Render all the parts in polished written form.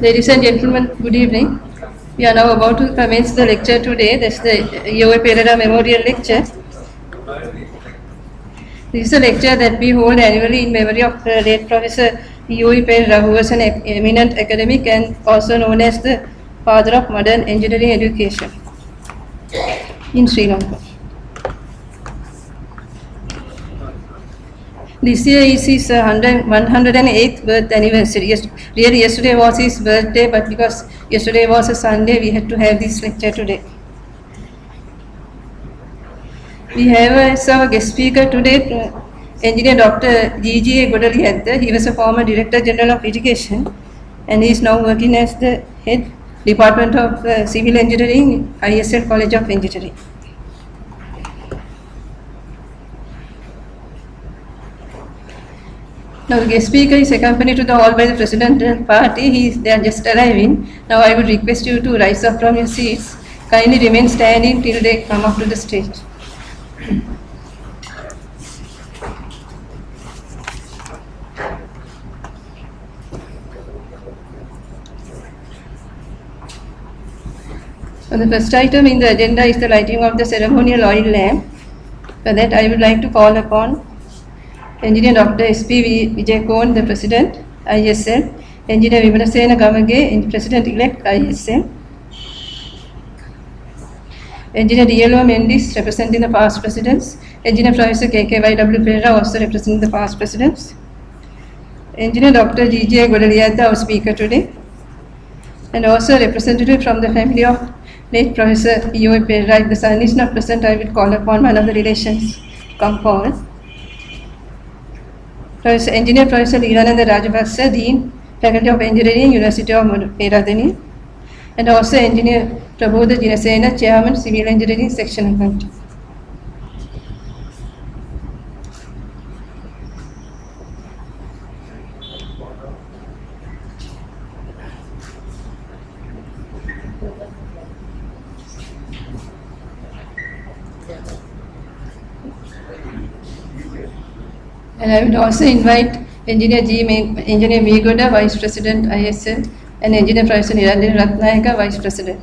Ladies and gentlemen, good evening. We are now about to commence the lecture today. That's the E.O. Pereira Memorial Lecture. This is a lecture that we hold annually in memory of the late Professor E.O. Pereira, who was an eminent academic and also known as the father of modern engineering education in Sri Lanka. This year is his 108th birth anniversary. Really, yesterday was his birthday, but because yesterday was a Sunday, we had to have this lecture today. We have as our guest speaker today, Engineer Dr. G A Godaliyadda. He was a former Director General of Irrigation, and he is now working as the head Department of Civil Engineering, IESL College of Engineering. Now the guest speaker is accompanied to the hall by the presidential party. They are just arriving. Now I would request you to rise up from your seats. Kindly remain standing till they come up to the stage. So the first item in the agenda is the lighting of the ceremonial oil lamp. For that I would like to call upon Engineer Dr. S.P. Vijayakorn, the President, IESL, Engineer Vimalasena Gamage, President-elect, IESL, Engineer D.L.O. Mendis, representing the past presidents, Engineer Professor K.K.Y.W. Pereira, also representing the past presidents, Engineer Dr. G A Godaliyadda, our speaker today, and also a representative from the family of late Professor E.O. Pereira. If the son is not present, I will call upon one of the relations to come forward. Engineer Professor Irananda Rajapaksa, Dean, Faculty of Engineering, University of Peradeniya, and also Engineer Prabodha Jinasena, Chairman, Civil Engineering Section Committee. And I would also invite Engineer V. Goda, Vice President, IESL, and Engineer Professor Niranjan Ratnayaka, Vice President.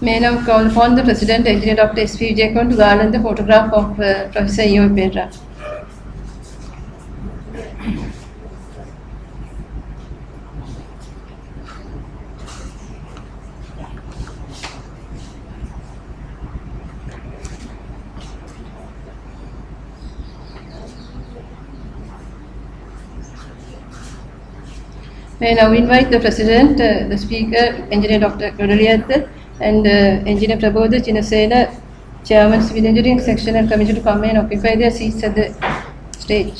May I now call upon the President, Engineer Dr. S.P. Vijayakorn, to garland the photograph of Professor E.O. Pereira. May I now invite the President, the Speaker, Engineer Dr. Godaliyadda, and Engineer Prabodha Jinasena, Chairman, Civil Engineering Section and Committee, to come and occupy their seats at the stage.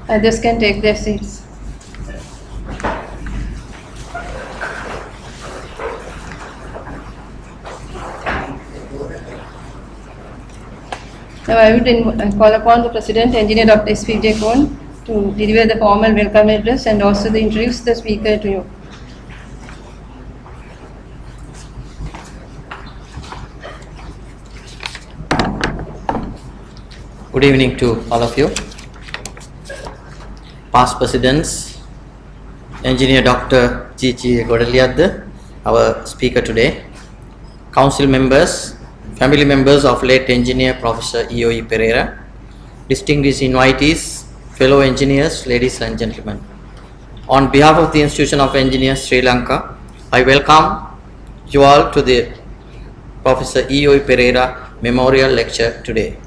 Others can take their seats. Now I would call upon the President, Engineer Dr. S.P. Vijayakorn, to deliver the formal welcome address and also to introduce the speaker to you. Good evening to all of you. Past Presidents, Engineer Dr. G A Godaliyadda, our speaker today, Council members, family members of late Engineer Professor E.O. Pereira, distinguished invitees, fellow engineers, ladies and gentlemen. On behalf of the Institution of Engineers, Sri Lanka, I welcome you all to the Professor E.O. Pereira Memorial Lecture today.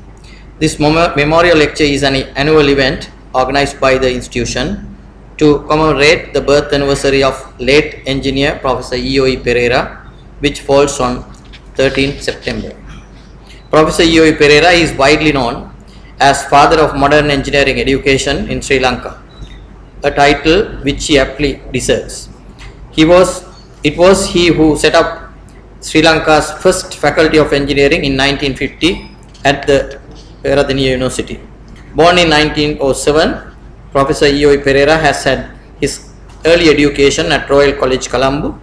This memorial lecture is an annual event organized by the institution to commemorate the birth anniversary of late engineer Professor E.O. Pereira, which falls on 13th September. Professor E.O. Pereira is widely known as father of modern engineering education in Sri Lanka, a title which he aptly deserves. It was he who set up Sri Lanka's first faculty of engineering in 1950 at the Peradeniya University. Born in 1907, Professor E.O. Pereira has had his early education at Royal College Colombo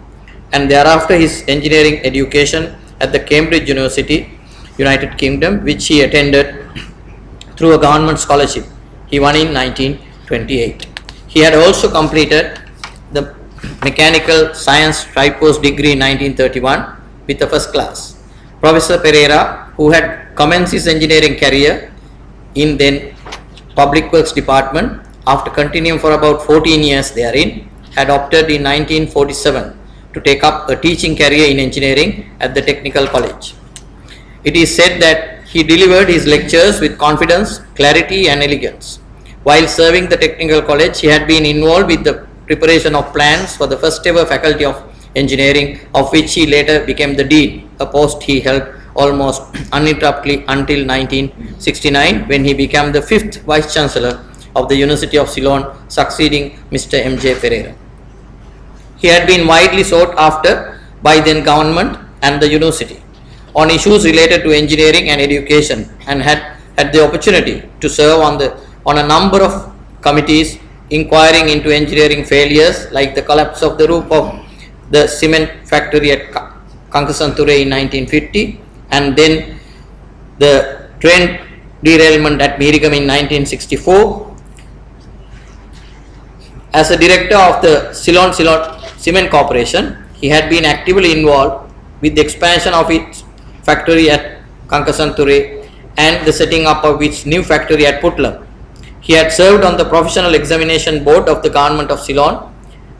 and thereafter his engineering education at the Cambridge University, United Kingdom, which he attended through a government scholarship he won in 1928. He had also completed the Mechanical Science Tri-Post degree in 1931 with a first class. Professor Pereira, who had commenced his engineering career in then Public Works Department, after continuing for about 14 years therein, had opted in 1947 to take up a teaching career in engineering at the Technical College. It is said that he delivered his lectures with confidence, clarity and elegance. While serving the Technical College, he had been involved with the preparation of plans for the first ever Faculty of Engineering, of which he later became the Dean, a post he held almost uninterruptedly until 1969, when he became the 5th Vice Chancellor of the University of Ceylon, succeeding Mr. M.J. Pereira. He had been widely sought after by then government and the university on issues related to engineering and education, and had the opportunity to serve on a number of committees inquiring into engineering failures like the collapse of the roof of the cement factory at Kankasanture in 1950, and then the train derailment at Mirigam in 1964. As a director of the Ceylon Cement Corporation, he had been actively involved with the expansion of its factory at Kankasanture and the setting up of its new factory at Putlam. He had served on the Professional Examination Board of the Government of Ceylon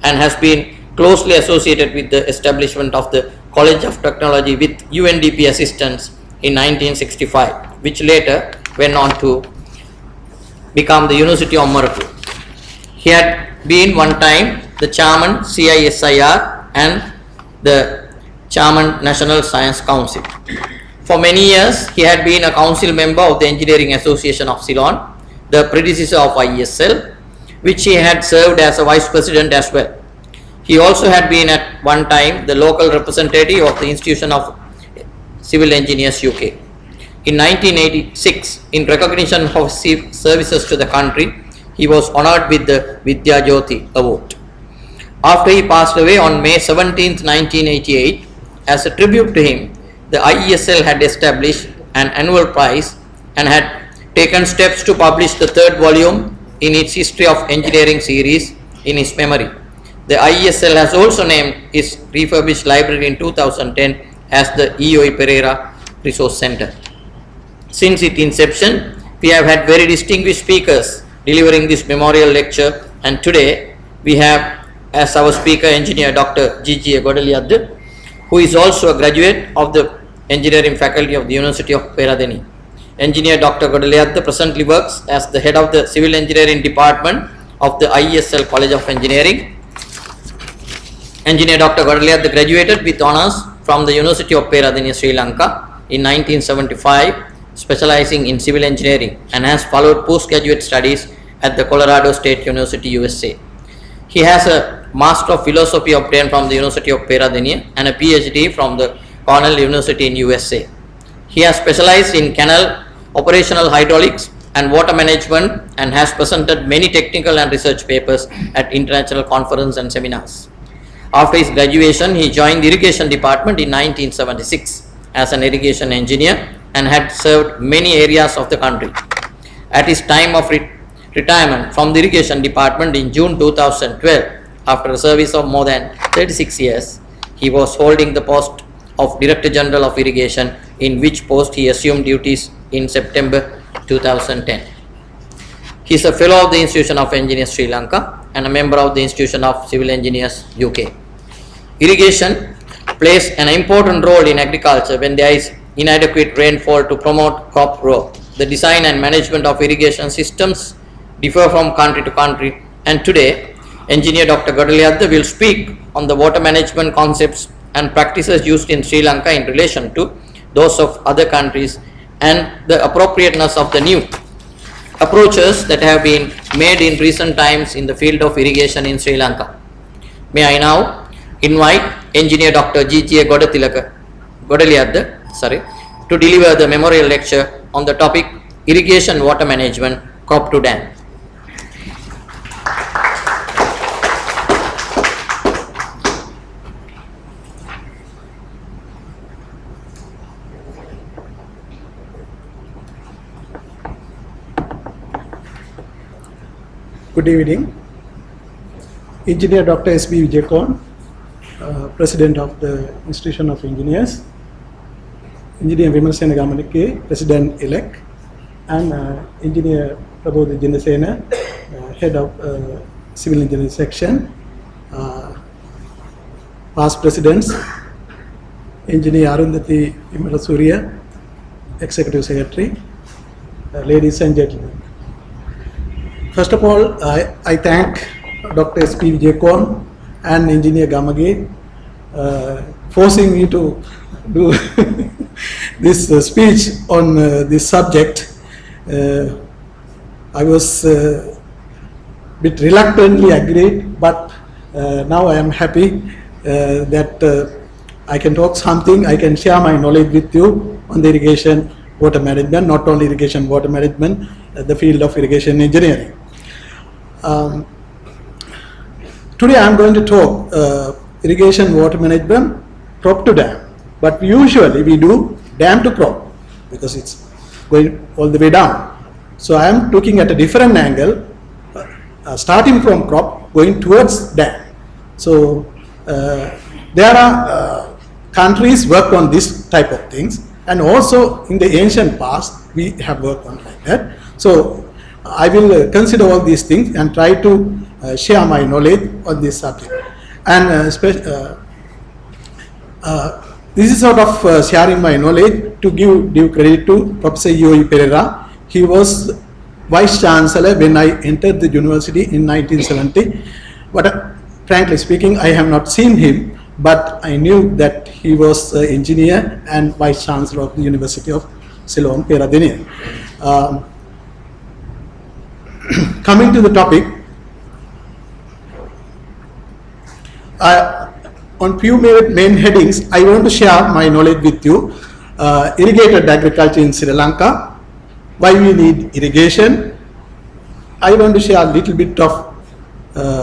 and has been closely associated with the establishment of the College of Technology with UNDP assistance in 1965, which later went on to become the University of Morocco. He had been one time the chairman CISIR and the chairman National Science Council. For many years, he had been a council member of the Engineering Association of Ceylon, the predecessor of IESL, which he had served as a vice president as well. He also had been at one time the local representative of the Institution of Civil Engineers UK. In 1986, in recognition of his services to the country, he was honoured with the Vidya Jyoti Award. After he passed away on May 17, 1988, as a tribute to him, the IESL had established an annual prize and had taken steps to publish the 3rd volume in its History of Engineering series in his memory. The IESL has also named its refurbished library in 2010 as the E.O. Pereira Resource Center. Since its inception, we have had very distinguished speakers delivering this memorial lecture, and today we have as our speaker engineer Dr. G A Godaliyadda, who is also a graduate of the engineering faculty of the University of Peradeniya. Engineer Dr. Godaliyadda presently works as the head of the Civil Engineering Department of the IESL College of Engineering. Engineer Dr. Godaliyadda graduated with honours from the University of Peradeniya, Sri Lanka in 1975, specializing in civil engineering, and has followed postgraduate studies at the Colorado State University, USA. He has a Master of Philosophy obtained from the University of Peradeniya and a PhD from the Cornell University in USA. He has specialized in canal operational hydraulics and water management and has presented many technical and research papers at international conferences and seminars. After his graduation, he joined the Irrigation Department in 1976 as an irrigation engineer and had served many areas of the country. At his time of retirement from the Irrigation Department in June 2012, after a service of more than 36 years, he was holding the post of Director General of Irrigation, in which post he assumed duties in September 2010. He is a fellow of the Institution of Engineers Sri Lanka and a member of the Institution of Civil Engineers UK. Irrigation plays an important role in agriculture when there is inadequate rainfall to promote crop growth. The design and management of irrigation systems differ from country to country, and today Engineer Dr. Godaliyadda will speak on the water management concepts and practices used in Sri Lanka in relation to those of other countries and the appropriateness of the new approaches that have been made in recent times in the field of irrigation in Sri Lanka. May I now invite Engineer Dr. G A Godaliyadda to deliver the memorial lecture on the topic Irrigation Water Management, Crop to Dam. Good evening. Engineer Dr. S.B. Vijayakorn, President of the Institution of Engineers, Engineer Vimalsena Gamanike, President-elect, and Engineer Prabodh Jinasena, Head of Civil Engineering Section, past Presidents, Engineer Arundhati Imalasurya, Executive Secretary, ladies and gentlemen. First of all, I thank Dr. S.P. Vijayakorn and Engineer Gamage forcing me to do this speech on this subject. I was a bit reluctantly agreed, but now I am happy that I can talk something, I can share my knowledge with you on the irrigation water management, not only irrigation water management, the field of irrigation engineering. Today I am going to talk irrigation water management, crop to dam, but usually we do dam to crop because it's going all the way down. So I am looking at a different angle, starting from crop going towards dam. So there are countries work on this type of things, and also in the ancient past we have worked on like that. So I will consider all these things and try to share my knowledge on this subject. And this is sort of sharing my knowledge to give credit to Professor E.O.E. Pereira. He was Vice Chancellor when I entered the university in 1970. But frankly speaking, I have not seen him, but I knew that he was an engineer and Vice Chancellor of the University of Peradeniya. Coming to the topic, on few main headings, I want to share my knowledge with you. Irrigated agriculture in Sri Lanka, why we need irrigation. I want to share a little bit of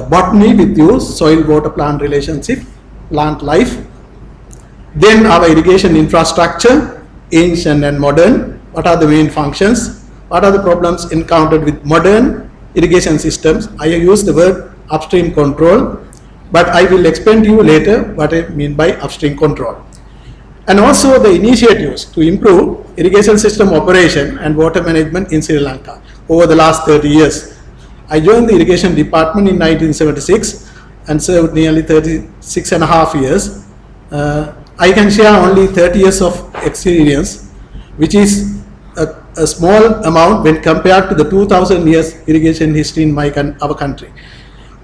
botany with you, soil water plant relationship, plant life. Then our irrigation infrastructure, ancient and modern, what are the main functions, what are the problems encountered with modern irrigation systems. I use the word upstream control, but I will explain to you later what I mean by upstream control. And also the initiatives to improve irrigation system operation and water management in Sri Lanka over the last 30 years. I joined the irrigation department in 1976 and served nearly 36 and a half years. I can share only 30 years of experience, which is a small amount when compared to the 2000 years irrigation history in our country.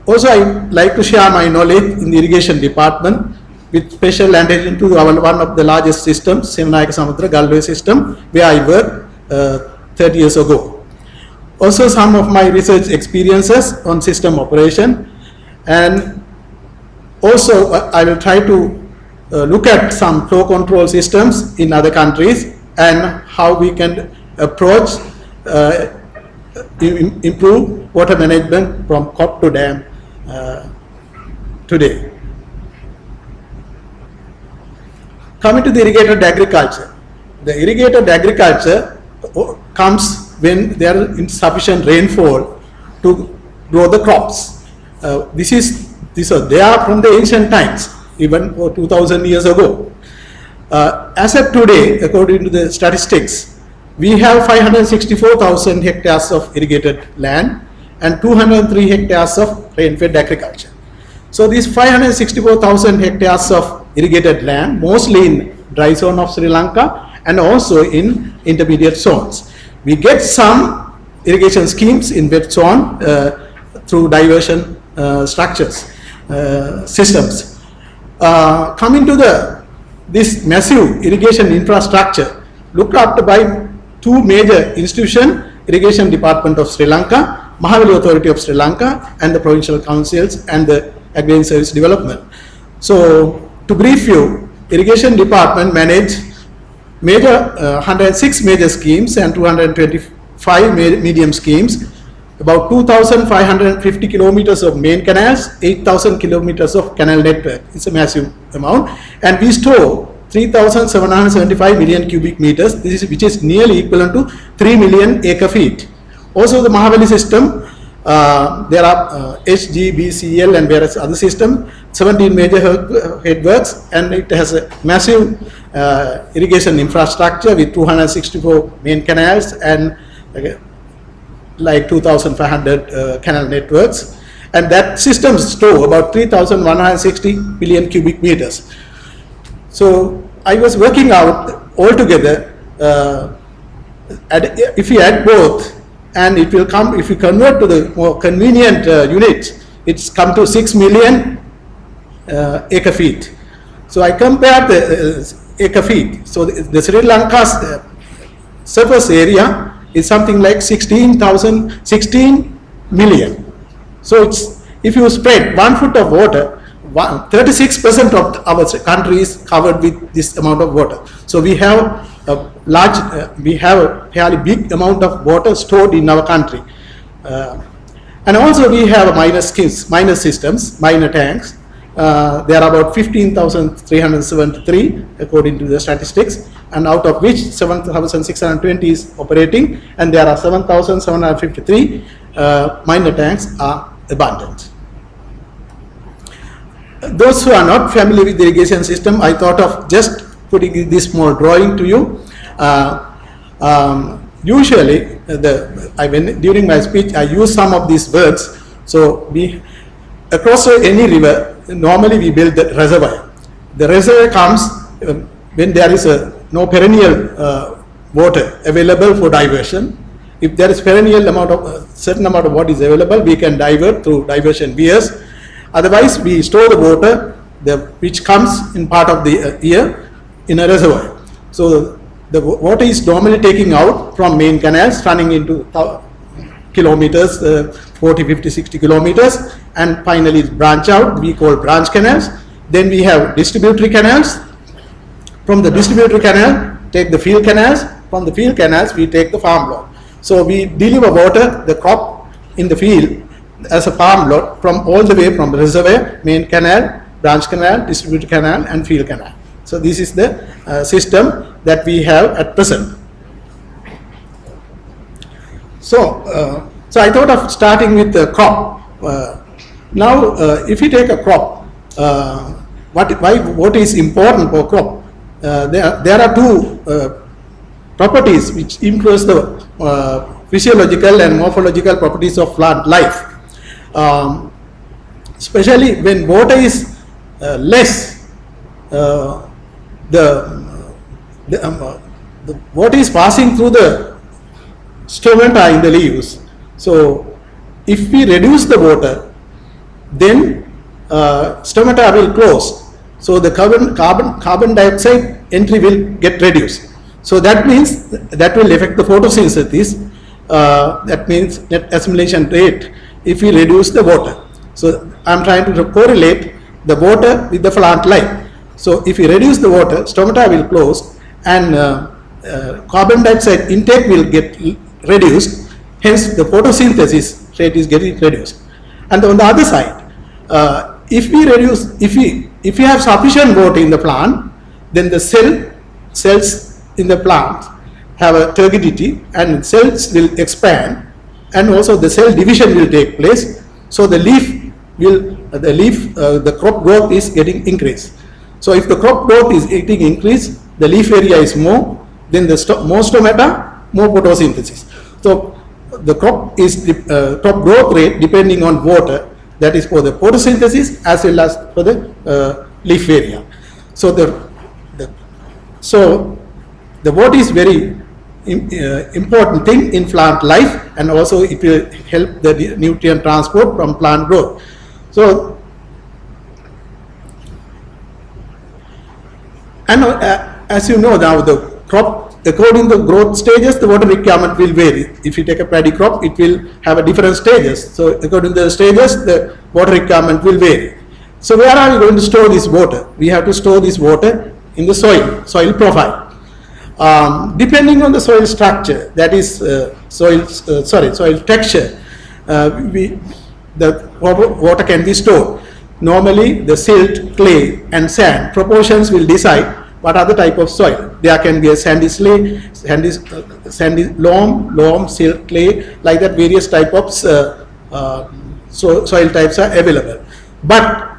Also, I like to share my knowledge in the irrigation department with special attention to one of the largest systems, Senanayaka Samudra Galoya system, where I worked 30 years ago. Also, some of my research experiences on system operation, and also I will try to look at some flow control systems in other countries and how we can approach improve water management from crop to dam today. Coming to the irrigated agriculture. The irrigated agriculture comes when there is insufficient rainfall to grow the crops. These are there from the ancient times, even 2000 years ago. As of today, according to the statistics, we have 564,000 hectares of irrigated land and 203 hectares of rain-fed agriculture. So these 564,000 hectares of irrigated land, mostly in dry zone of Sri Lanka and also in intermediate zones. We get some irrigation schemes in wet zone through diversion structures, systems. Coming to this massive irrigation infrastructure looked after by two major institutions, Irrigation Department of Sri Lanka, Mahaveli Authority of Sri Lanka, and the provincial councils and the Agrarian Service Development. So to brief you, Irrigation Department manage major 106 major schemes and 225 medium schemes, about 2,550 kilometers of main canals, 8,000 kilometers of canal network. It's a massive amount, and we store 3,775 million cubic meters, which is nearly equivalent to 3 million acre feet. Also the Mahaveli system, there are HG, BScEng and various other systems, 17 major headworks, and it has a massive irrigation infrastructure with 264 main canals and like 2,500 canal networks, and that system store about 3,160 billion cubic meters. So I was working out altogether, if we add both, and it will come, if we convert to the more convenient units, it's come to 6 million acre feet. So I compared the acre feet. So the Sri Lanka's surface area is something like 16 million. So it's, if you spread 1 foot of water, 36% of our country is covered with this amount of water. So we have a large, we have a fairly big amount of water stored in our country. And also we have minor systems, minor tanks. There are about 15,373 according to the statistics, and out of which 7,620 is operating, and there are 7,753 minor tanks are abundant. Those who are not familiar with the irrigation system, I thought of just putting this small drawing to you. Usually, during my speech, I use some of these words. So across any river, normally we build the reservoir. The reservoir comes when there is no perennial water available for diversion. If there is perennial amount of certain amount of water is available, we can divert through diversion weirs. Otherwise, we store the water which comes in part of the year in a reservoir. So the water is normally taking out from main canals running into kilometers, 40, 50, 60 kilometers, and finally branch out, we call branch canals. Then we have distributary canals. From the distributary canal, take the field canals. From the field canals, we take the farm lot. So we deliver water, the crop in the field as a farm lot from all the way from reservoir, main canal, branch canal, distributor canal, and field canal. So this is the system that we have at present. So I thought of starting with the crop. Now, if you take a crop, what is important for crop? There are two properties which influence the physiological and morphological properties of plant life. Especially when water is less, the water is passing through the stomata in the leaves. So if we reduce the water, then stomata will close. So the carbon dioxide entry will get reduced. So that means that will affect the photosynthesis. That means net assimilation rate if we reduce the water. So I'm trying to correlate the water with the plant life. So if we reduce the water, stomata will close, and carbon dioxide intake will get reduced. Hence, the photosynthesis rate is getting reduced. And on the other side, if we have sufficient water in the plant, then the cells in the plant have a turgidity, and cells will expand, and also the cell division will take place. So the crop growth is getting increased. So if the crop growth is getting increased, the leaf area is more, then more stomata, more photosynthesis. So the crop growth rate depending on water, that is for the photosynthesis as well as for the leaf area. So the water is very important thing in plant life, and also it will help the nutrient transport from plant growth. So and as you know now, the crop, according to the growth stages, the water requirement will vary. If you take a paddy crop, it will have a different stages. So according to the stages, the water requirement will vary. So where are we going to store this water? We have to store this water in the soil profile. Depending on the soil structure, that is soil texture, the water can be stored. Normally, the silt, clay, and sand proportions will decide what are the type of soil. There can be a sandy slate, sandy loam, silt, clay, like that. Various type of soil types are available. But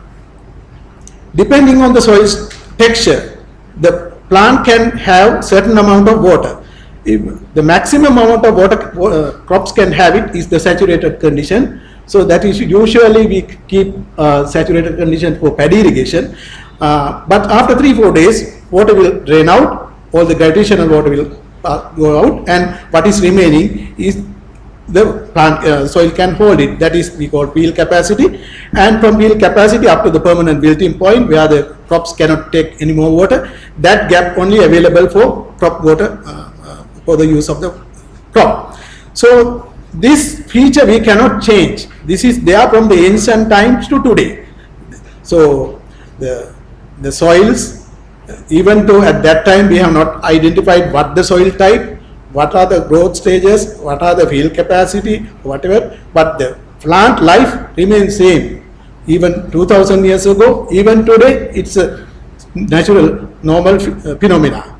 depending on the soil texture, the plant can have certain amount of water. If the maximum amount of water crops can have it is the saturated condition. So that is usually we keep saturated condition for paddy irrigation. But after 3-4 days, water will drain out, all the gravitational water will go out, and what is remaining is the plant soil can hold it. That is we call peel capacity, and from peel capacity up to the permanent wilting point where the crops cannot take any more water, that gap only available for crop water for the use of the crop. So this feature we cannot change. This is there from the ancient times to today. So the soils, even though at that time we have not identified what the soil type, what are the growth stages, what are the field capacity, whatever, but the plant life remains same. Even 2000 years ago, even today, it's a natural, normal phenomena.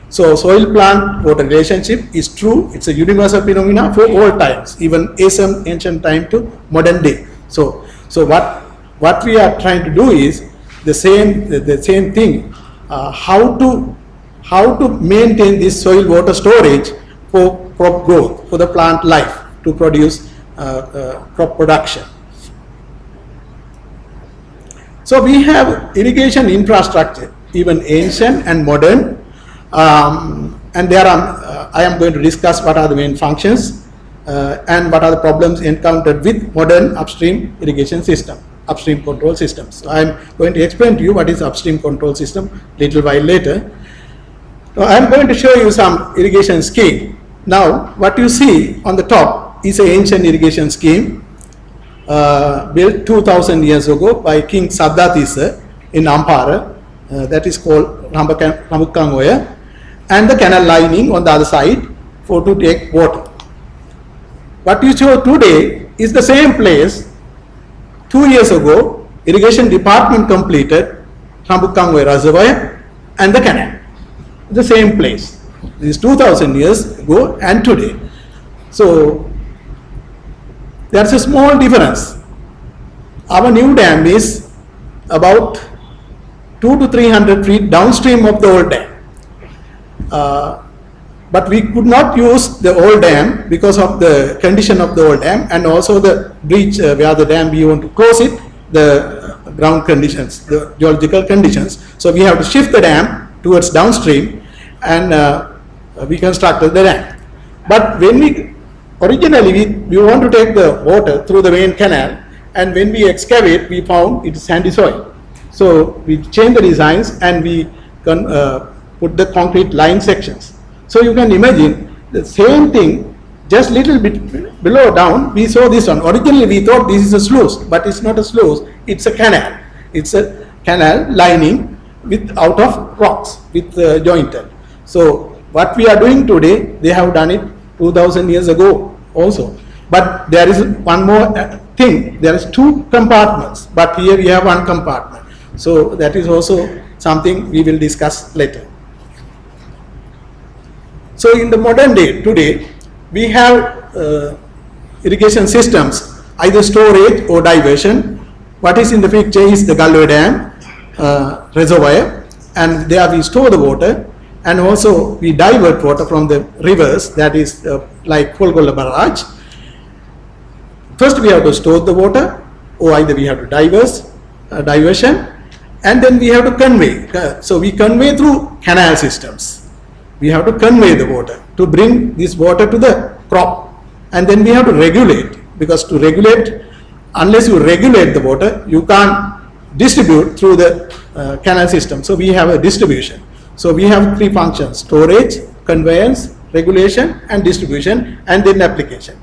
So soil plant water relationship is true. It's a universal phenomena for all times, even ancient time to modern day. So what we are trying to do is the same thing. How to maintain this soil water storage for crop growth, for the plant life, to produce crop production. So we have irrigation infrastructure, even ancient and modern, and there are, I am going to discuss what are the main functions and what are the problems encountered with modern upstream irrigation system, upstream control systems. So I am going to explain to you what is upstream control system little while later. I am going to show you some irrigation scheme. Now what you see on the top is an ancient irrigation scheme built 2000 years ago by King Saddhatissa in Ampara, that is called Rambukkangoya, and the canal lining on the other side for to take water. What you show today is the same place. 2 years ago, irrigation department completed Rambukkangoya reservoir and the canal, the same place. This is 2000 years ago and today. So there's a small difference. Our new dam is about 200 to 300 feet downstream of the old dam. But we could not use the old dam because of the condition of the old dam, and also the breach where the dam we want to close it, the ground conditions, the geological conditions. So we have to shift the dam towards downstream, and we constructed the dam. But when we originally we want to take the water through the main canal, and when we excavate, we found it is sandy soil. So we changed the designs and we put the concrete line sections. So you can imagine the same thing, just little bit below down, we saw this one. Originally we thought this is a sluice, but it's not a sluice, it's a canal. It's a canal lining with out of rocks, with jointed. So what we are doing today, they have done it 2000 years ago also. But there is one more thing, there is 2 compartments, but here we have 1 compartment. So that is also something we will discuss later. So in the modern day, today, we have irrigation systems, either storage or diversion. What is in the picture is the Galoya dam reservoir, and there we store the water, and also we divert water from the rivers, that is like Folgolla barrage. First we have to store the water, or either we have to diversion, and then we have to convey. So we convey through canal systems. We have to convey the water to bring this water to the crop, and then we have to regulate, because to regulate, unless you regulate the water, you can't distribute through the canal system. So we have a distribution. So we have three functions: storage, conveyance, regulation, and distribution, and then application.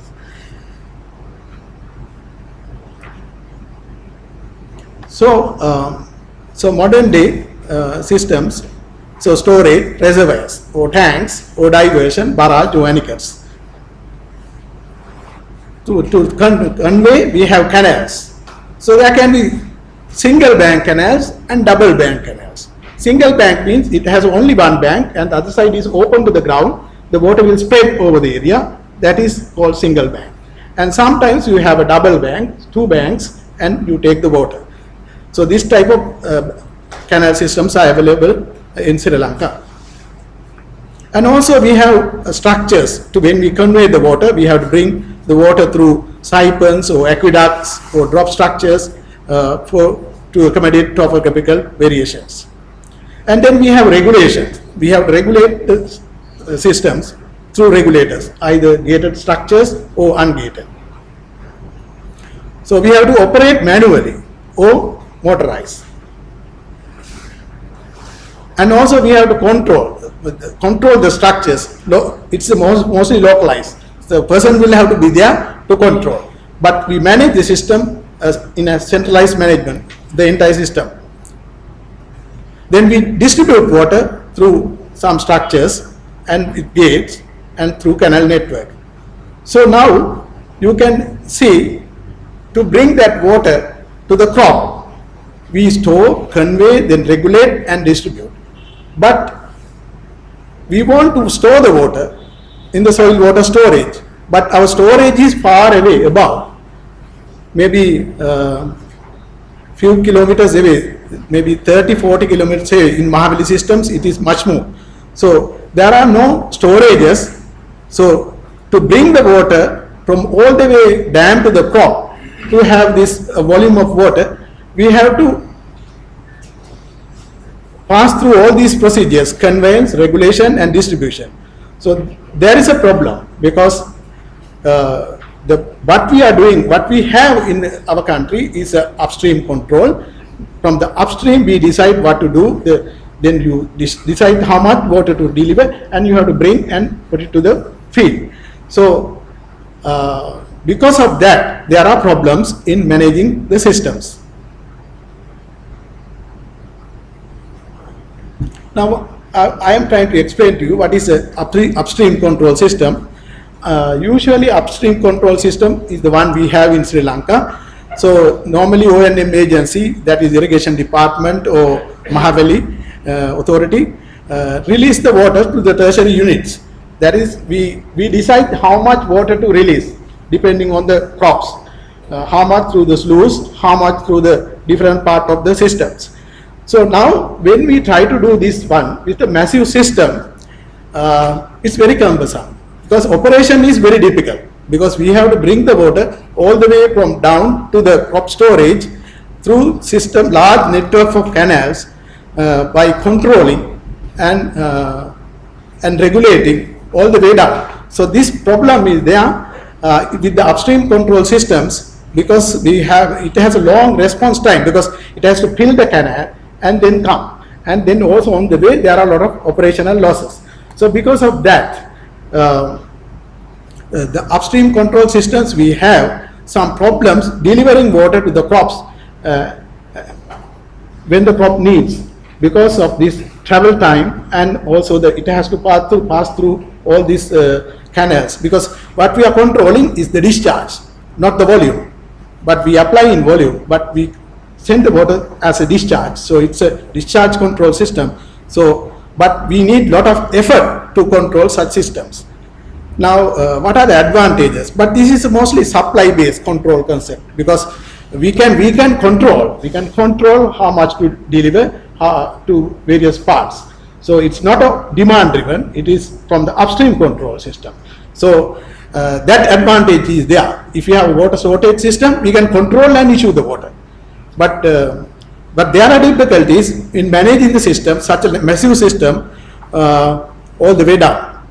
So modern day systems, so storage, reservoirs, or tanks, or diversion, barrage, or aqueducts. To convey, we have canals. So there can be single bank canals and double bank canals. Single bank means it has only one bank and the other side is open to the ground. The water will spread over the area. That is called single bank. And sometimes you have a double bank, two banks, and you take the water. So this type of canal systems are available in Sri Lanka. And also we have structures to when we convey the water, we have to bring the water through siphons or aqueducts or drop structures to accommodate topographical variations. And then we have regulations. We have to regulate the systems through regulators, either gated structures or ungated. So we have to operate manually or motorized. And also we have to control the structures. It's mostly localized. The person will have to be there to control. But we manage the system in a centralized management, the entire system. Then we distribute water through some structures and with gates and through canal network. So now you can see, to bring that water to the crop, we store, convey, then regulate and distribute. But we want to store the water in the soil water storage, but our storage is far away above, maybe few kilometers away, maybe 30-40 kilometers away. In MPhil systems it is much more. So there are no storages. So to bring the water from all the way dam to the crop, to have this volume of water, we have to pass through all these procedures: conveyance, regulation, and distribution. So there is a problem, because what we are doing, what we have in our country is a upstream control. From the upstream we decide what to do, then you decide how much water to deliver, and you have to bring and put it to the field. So because of that, there are problems in managing the systems. Now I am trying to explain to you what is a upstream control system. Usually upstream control system is the one we have in Sri Lanka. So normally O&M agency, that is Irrigation Department or MPhil authority, release the water to the tertiary units. That is, we decide how much water to release depending on the crops, how much through the sloughs, how much through the different part of the systems. So now when we try to do this one with a massive system, it's very cumbersome, because operation is very difficult, because we have to bring the water all the way from down to the crop storage through system, large network of canals, by controlling and regulating all the way down. So this problem is there with the upstream control systems, because it has a long response time, because it has to fill the canal and then come, and then also on the way there are a lot of operational losses. So because of that, the upstream control systems, we have some problems delivering water to the crops when the crop needs, because of this travel time, and also it has to pass through all these canals, because what we are controlling is the discharge, not the volume. But we apply in volume, but we send the water as a discharge. So it's a discharge control system. So, but we need lot of effort to control such systems. Now, what are the advantages? But this is mostly supply-based control concept, because we can control how much to deliver to various parts. So it's not a demand-driven; it is from the upstream control system. So that advantage is there. If you have a water shortage system, we can control and issue the water. But But there are difficulties in managing the system, such a massive system, all the way down.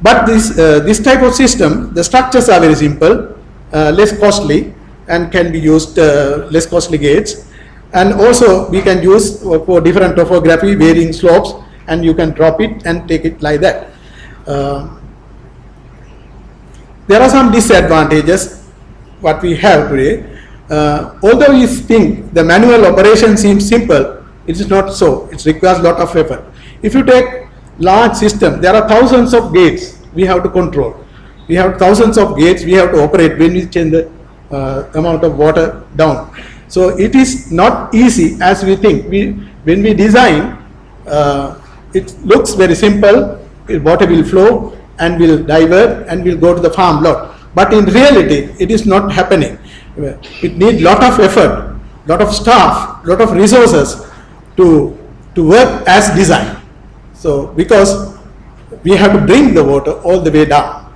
But this type of system, the structures are very simple, less costly, and can be used less costly gates. And also we can use for different topography, varying slopes, and you can drop it and take it like that. There are some disadvantages what we have today. Although we think the manual operation seems simple, it is not so. It requires a lot of effort. If you take large system, there are thousands of gates we have to control. We have thousands of gates we have to operate when we change the amount of water down. So it is not easy as we think. When we design, it looks very simple. Water will flow and will divert and will go to the farm lot. But in reality, it is not happening. It needs lot of effort, lot of staff, lot of resources to work as designed. So because we have to bring the water all the way down.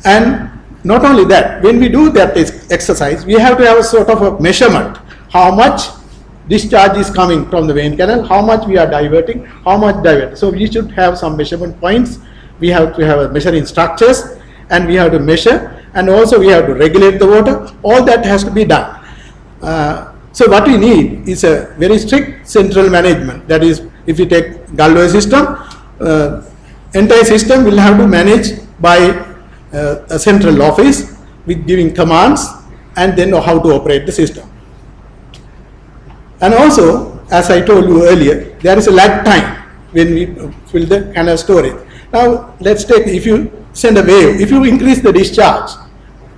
And not only that, when we do that exercise, we have to have a sort of a measurement. How much discharge is coming from the vein canal, how much we are diverting, how much divert. So we should have some measurement points. We have to have a measuring structures, and we have to measure, and also we have to regulate the water. All that has to be done. So what we need is a very strict central management. That is, if you take Galoya system, entire system will have to manage by a central office with giving commands and then know how to operate the system. And also, as I told you earlier, there is a lag time when we fill the canal storage. Now let's take, if you send a wave, if you increase the discharge,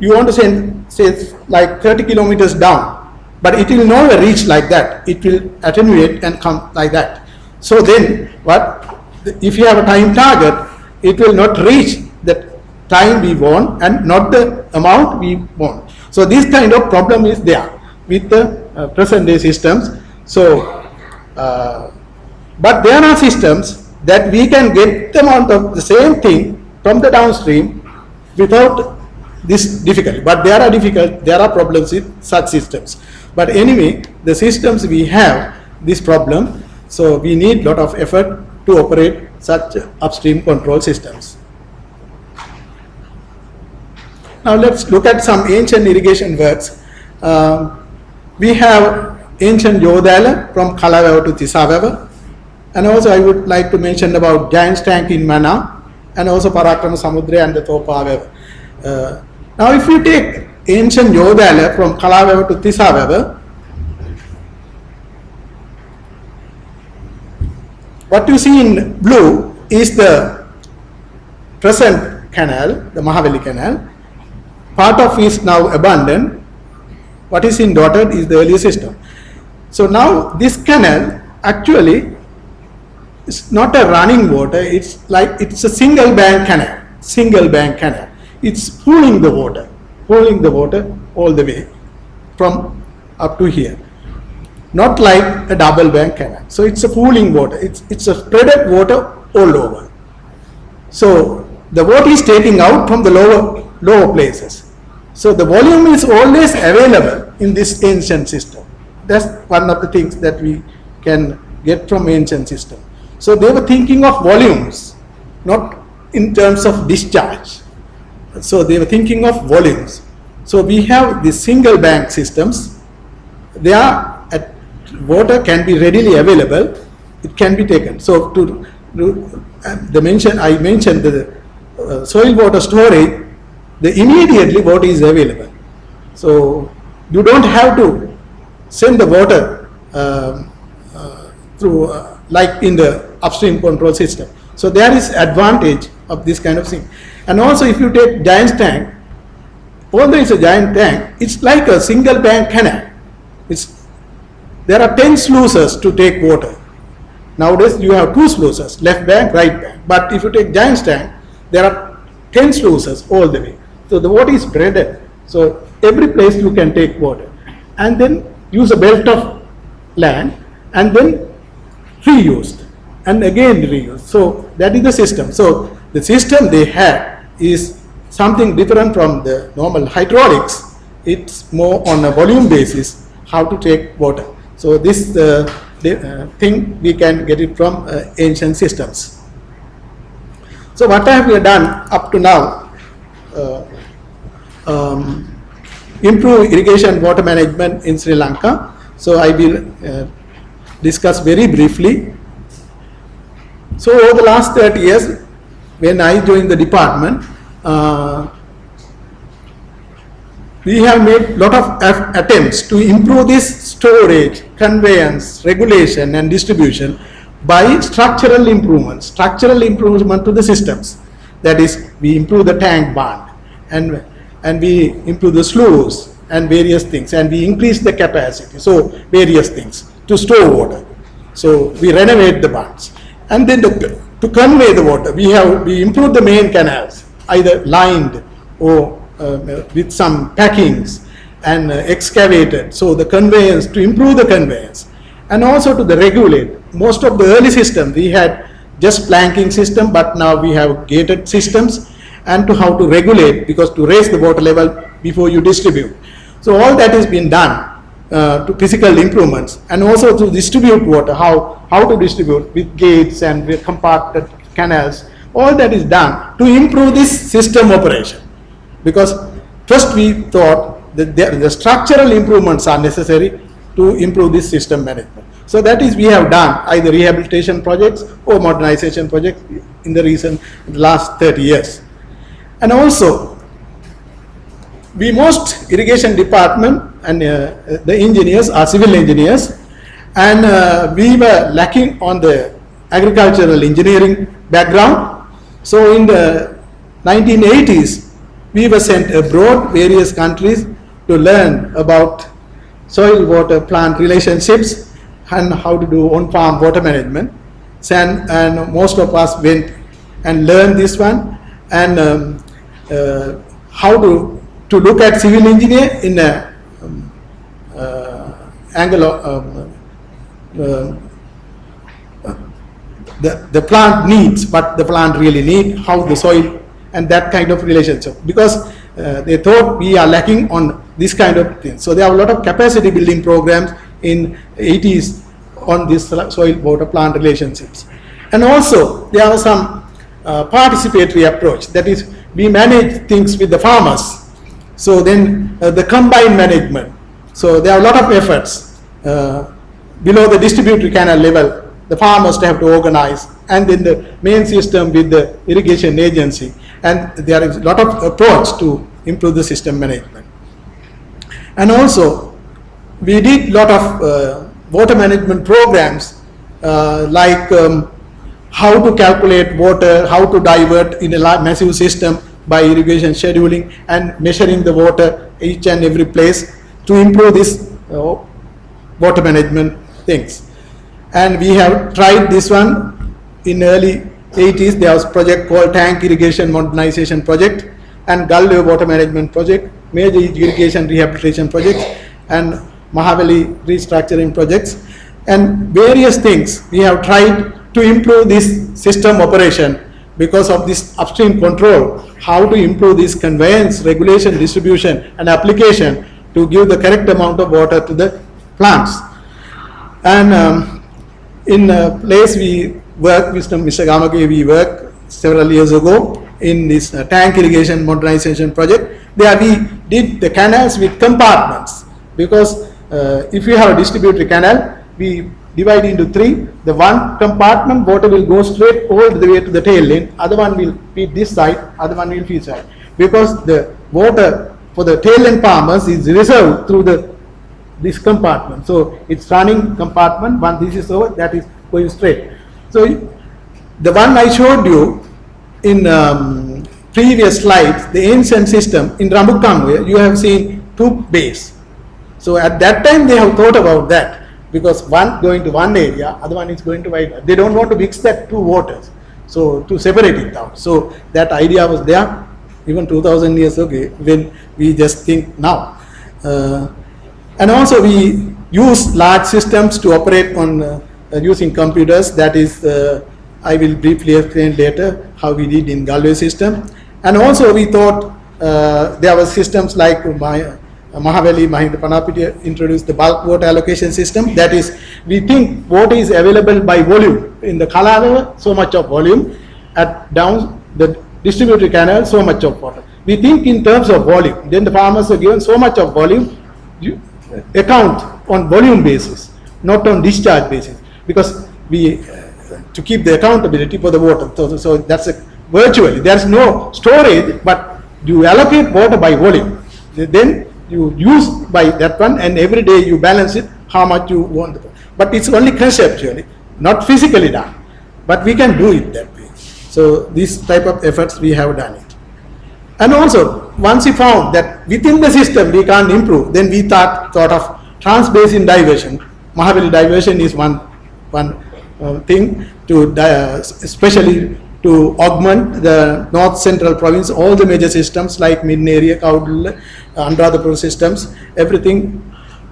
you want to send, say, like 30 kilometers down, but it will never reach like that. It will attenuate and come like that. So then what, if you have a time target, it will not reach the time we want and not the amount we want. So this kind of problem is there with the present day systems. So but there are systems that we can get the amount of the same thing from the downstream without this difficulty. But there are problems with such systems. But anyway, the systems we have this problem, so we need lot of effort to operate such upstream control systems. Now let's look at some ancient irrigation works. We have ancient Godaliyadda from Galoya to Tisaveva, and also I would like to mention about Giant's Tank in Mana, and also Parakrama Samudra and the Thopaveva. Now if you take ancient Godaliyadda from Galoya to Tisaveva, what you see in blue is the present canal, the Mahaveli Canal. Part of it is now abandoned. What is in dotted is the earlier system. So now this canal actually is not a running water. It's like it's a single bank canal. Single bank canal. It's pooling the water all the way from up to here. Not like a double bank canal. So it's a pooling water. It's a spreaded water all over. So the water is taking out from the lower places. So the volume is always available in this ancient system. That's one of the things that we can get from ancient system. So they were thinking of volumes, not in terms of discharge. So they were thinking of volumes. So we have these single bank systems. They are water can be readily available. It can be taken. So I mentioned the soil water storage. The immediately water is available. So you don't have to send the water through like in the upstream control system. So there is advantage of this kind of thing. And also if you take Giant's Tank, although it's a giant tank, it's like a single bank canal. There are 10 sluices to take water. Nowadays you have 2 sluices, left bank, right bank. But if you take Giant's Tank, there are 10 sluices all the way. So the water is spreaded. So every place you can take water. And then use a belt of land and then reused. And again reused. So that is the system. So the system they had is something different from the normal hydraulics. It's more on a volume basis how to take water. So this thing we can get it from ancient systems. So what have we done up to now? Improve irrigation water management in Sri Lanka. So I will discuss very briefly. So over the last 30 years, when I joined the department, we have made a lot of attempts to improve this storage, conveyance, regulation and distribution by structural improvement to the systems. That is, we improve the tank bond and we improve the sloughs and various things, and we increase the capacity, so various things to store water. So we renovate the bonds, and then to convey the water, we improve the main canals, either lined or with some packings and excavated. So the conveyance, to improve the conveyance, and also to the regulate. Most of the early systems we had just planking system, but now we have gated systems, and to how to regulate, because to raise the water level before you distribute. So all that has been done to physical improvements, and also to distribute water, how to distribute with gates and with compacted canals. All that is done to improve this system operation, because first we thought that the structural improvements are necessary to improve this system management. So that is, we have done either rehabilitation projects or modernization projects in the last 30 years. And also, most irrigation department and the engineers are civil engineers, and we were lacking on the agricultural engineering background. So in the 1980s, we were sent abroad, various countries, to learn about soil-water plant relationships and how to do on-farm water management. And most of us went and learned this one, and how to look at civil engineer in a angle of the plant needs, what the plant really need, how the soil, and that kind of relationship, because they thought we are lacking on this kind of thing. So there are a lot of capacity building programs in 80s on this soil water plant relationships. And also there are some participatory approach, that is, we manage things with the farmers. So then the combined management. So there are a lot of efforts below the distributory canal level. The farmers have to organize, and then the main system with the irrigation agency, and there is a lot of approach to improve the system management. And also we did a lot of water management programs, like how to calculate water, how to divert in a massive system by irrigation scheduling and measuring the water each and every place to improve this water management things. And we have tried this one in early 80s. There was a project called Tank Irrigation Modernization Project and Galoya Water Management Project, major irrigation rehabilitation projects, and Mahavali restructuring projects, and various things we have tried to improve this system operation because of this upstream control, how to improve this conveyance, regulation, distribution and application to give the correct amount of water to the plants. And in a place we worked with Mr. Gamage, we worked several years ago in this tank irrigation modernization project. There we did the canals with compartments, because if you have a distributory canal, we divide into three. The one compartment, water will go straight all the way to the tail end, other one will feed this side, other one will feed side, because the water for the tail end farmers is reserved through this compartment. So it's running compartment, once this is over, that is going straight. So the one I showed you in previous slides, the ancient system in Rambukangwe, you have seen two bays. So at that time they have thought about that, because one going to one area, other one is going to another. They don't want to mix that two waters, so to separate it out. So that idea was there even 2000 years ago, when we just think now. And also we use large systems to operate on using computers. That is, I will briefly explain later how we did in Galoya system. And also we thought there were systems like Mahaveli Mahinda Panapitiya introduced the bulk water allocation system. That is, we think water is available by volume. In the Kalava, so much of volume. At down the distributed canal, so much of water. We think in terms of volume. Then the farmers are given so much of volume. You account on volume basis, not on discharge basis, because we to keep the accountability for the water. So that's virtually there is no storage, but you allocate water by volume. Then you use by that one, and every day you balance it how much you want. But it's only conceptually, not physically done. But we can do it that way. So this type of efforts we have done it. And also, once we found that within the system we can't improve, then we thought of trans-basin diversion. Mahaveli diversion is one thing to especially to augment the north central province, all the major systems like Midden area, Kaudal, Anuradhapura systems, everything,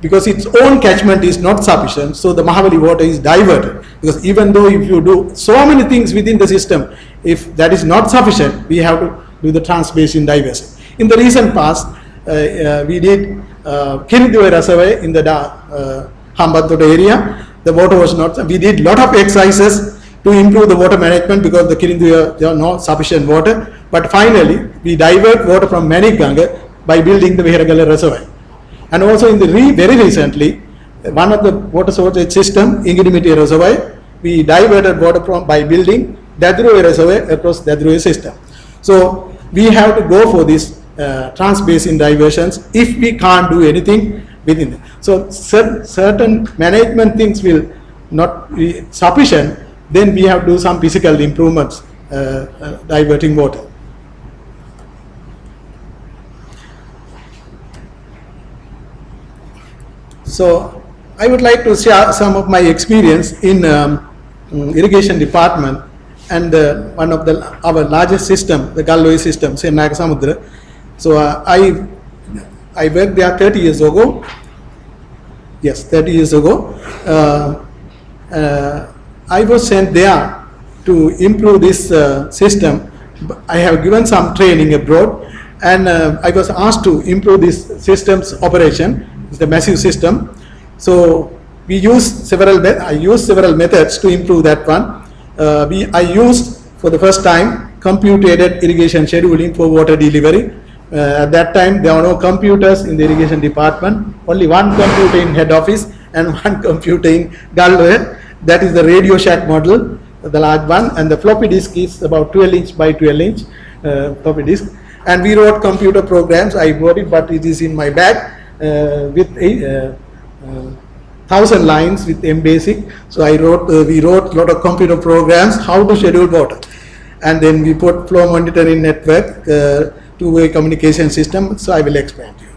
because its own catchment is not sufficient, so the Mahaveli water is diverted. Because even though if you do so many things within the system, if that is not sufficient, we have to do the trans-basin diversion. In the recent past, we did Kirinduwa Reservoir in the Hambantota area. The water was not, we did lot of exercises to improve the water management because the Kirinduwa, there are no sufficient water. But finally, we divert water from Manikganga by building the Veeragala Reservoir. And also in the very recently, one of the water storage system, Ingidimiti Reservoir, we diverted water from by building Dadruwa Reservoir across Dadruwa system. So we have to go for these trans-basin diversions if we can't do anything within it. So certain management things will not be sufficient, then we have to do some physical improvements diverting water. So I would like to share some of my experience in irrigation department and one of our largest system, the Galoya system, Sri Lanka Samudra. So I worked there 30 years ago. Yes, 30 years ago. I was sent there to improve this system. I have given some training abroad, and I was asked to improve this system's operation. It's a massive system. So we used I used several methods to improve that one. I used for the first time computer-aided irrigation scheduling for water delivery. At that time there were no computers in the irrigation department, only one computer in head office and one computer in Galoya. That is the Radio Shack model, the large one, and the floppy disk is about 12 inch by 12 inch floppy disk. And we wrote computer programs. I wrote it, but it is in my bag with 1,000 lines with MBasic. So we wrote a lot of computer programs how to schedule water, and then we put flow monitoring network, two-way communication system. So I will explain to you.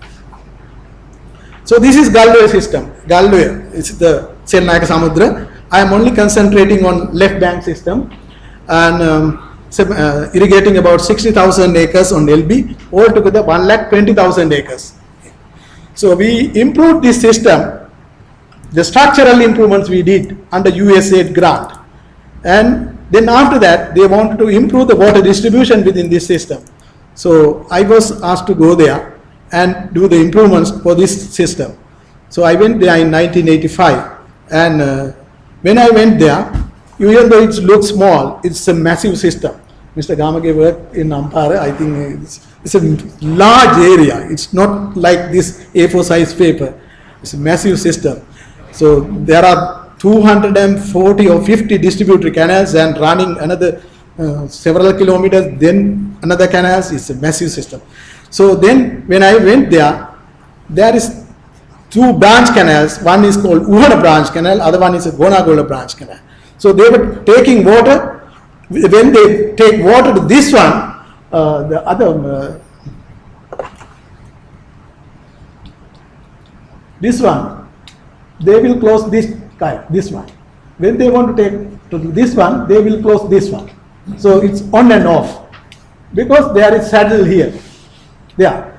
So this is Galoya system. Galoya is the Sri Lanka Samudra. I am only concentrating on left bank system and irrigating about 60,000 acres on LB, altogether 120,000 acres. So we improved this system. The structural improvements we did under USAID grant, and then after that they wanted to improve the water distribution within this system. So I was asked to go there and do the improvements for this system. So I went there in 1985, and when I went there, even though it looks small, it's a massive system. Mr. Gamage worked in Ampara. I think it's a large area. It's not like this A4 size paper. It's a massive system. So there are 240 or 50 distributory canals and running another several kilometers, then another canals. It's a massive system. So then when I went there is two branch canals. One is called Uhana branch canal, other one is a Gonagola branch canal. So they were taking water. When they take water to this one, the other this one, they will close this one. When they want to take to this one, they will close this one. So it's on and off because there is saddle here. There,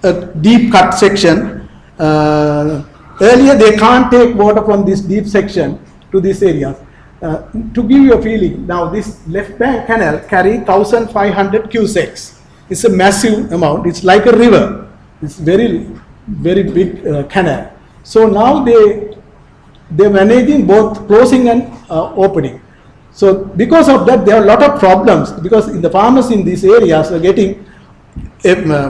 a deep cut section. Earlier they can't take water from this deep section to this area. To give you a feeling, now this left bank canal carry 1,500 cusecs. It's a massive amount. It's like a river. It's very big canal. So now they're managing both closing and opening. So because of that, there are a lot of problems, because in the farmers in these areas are getting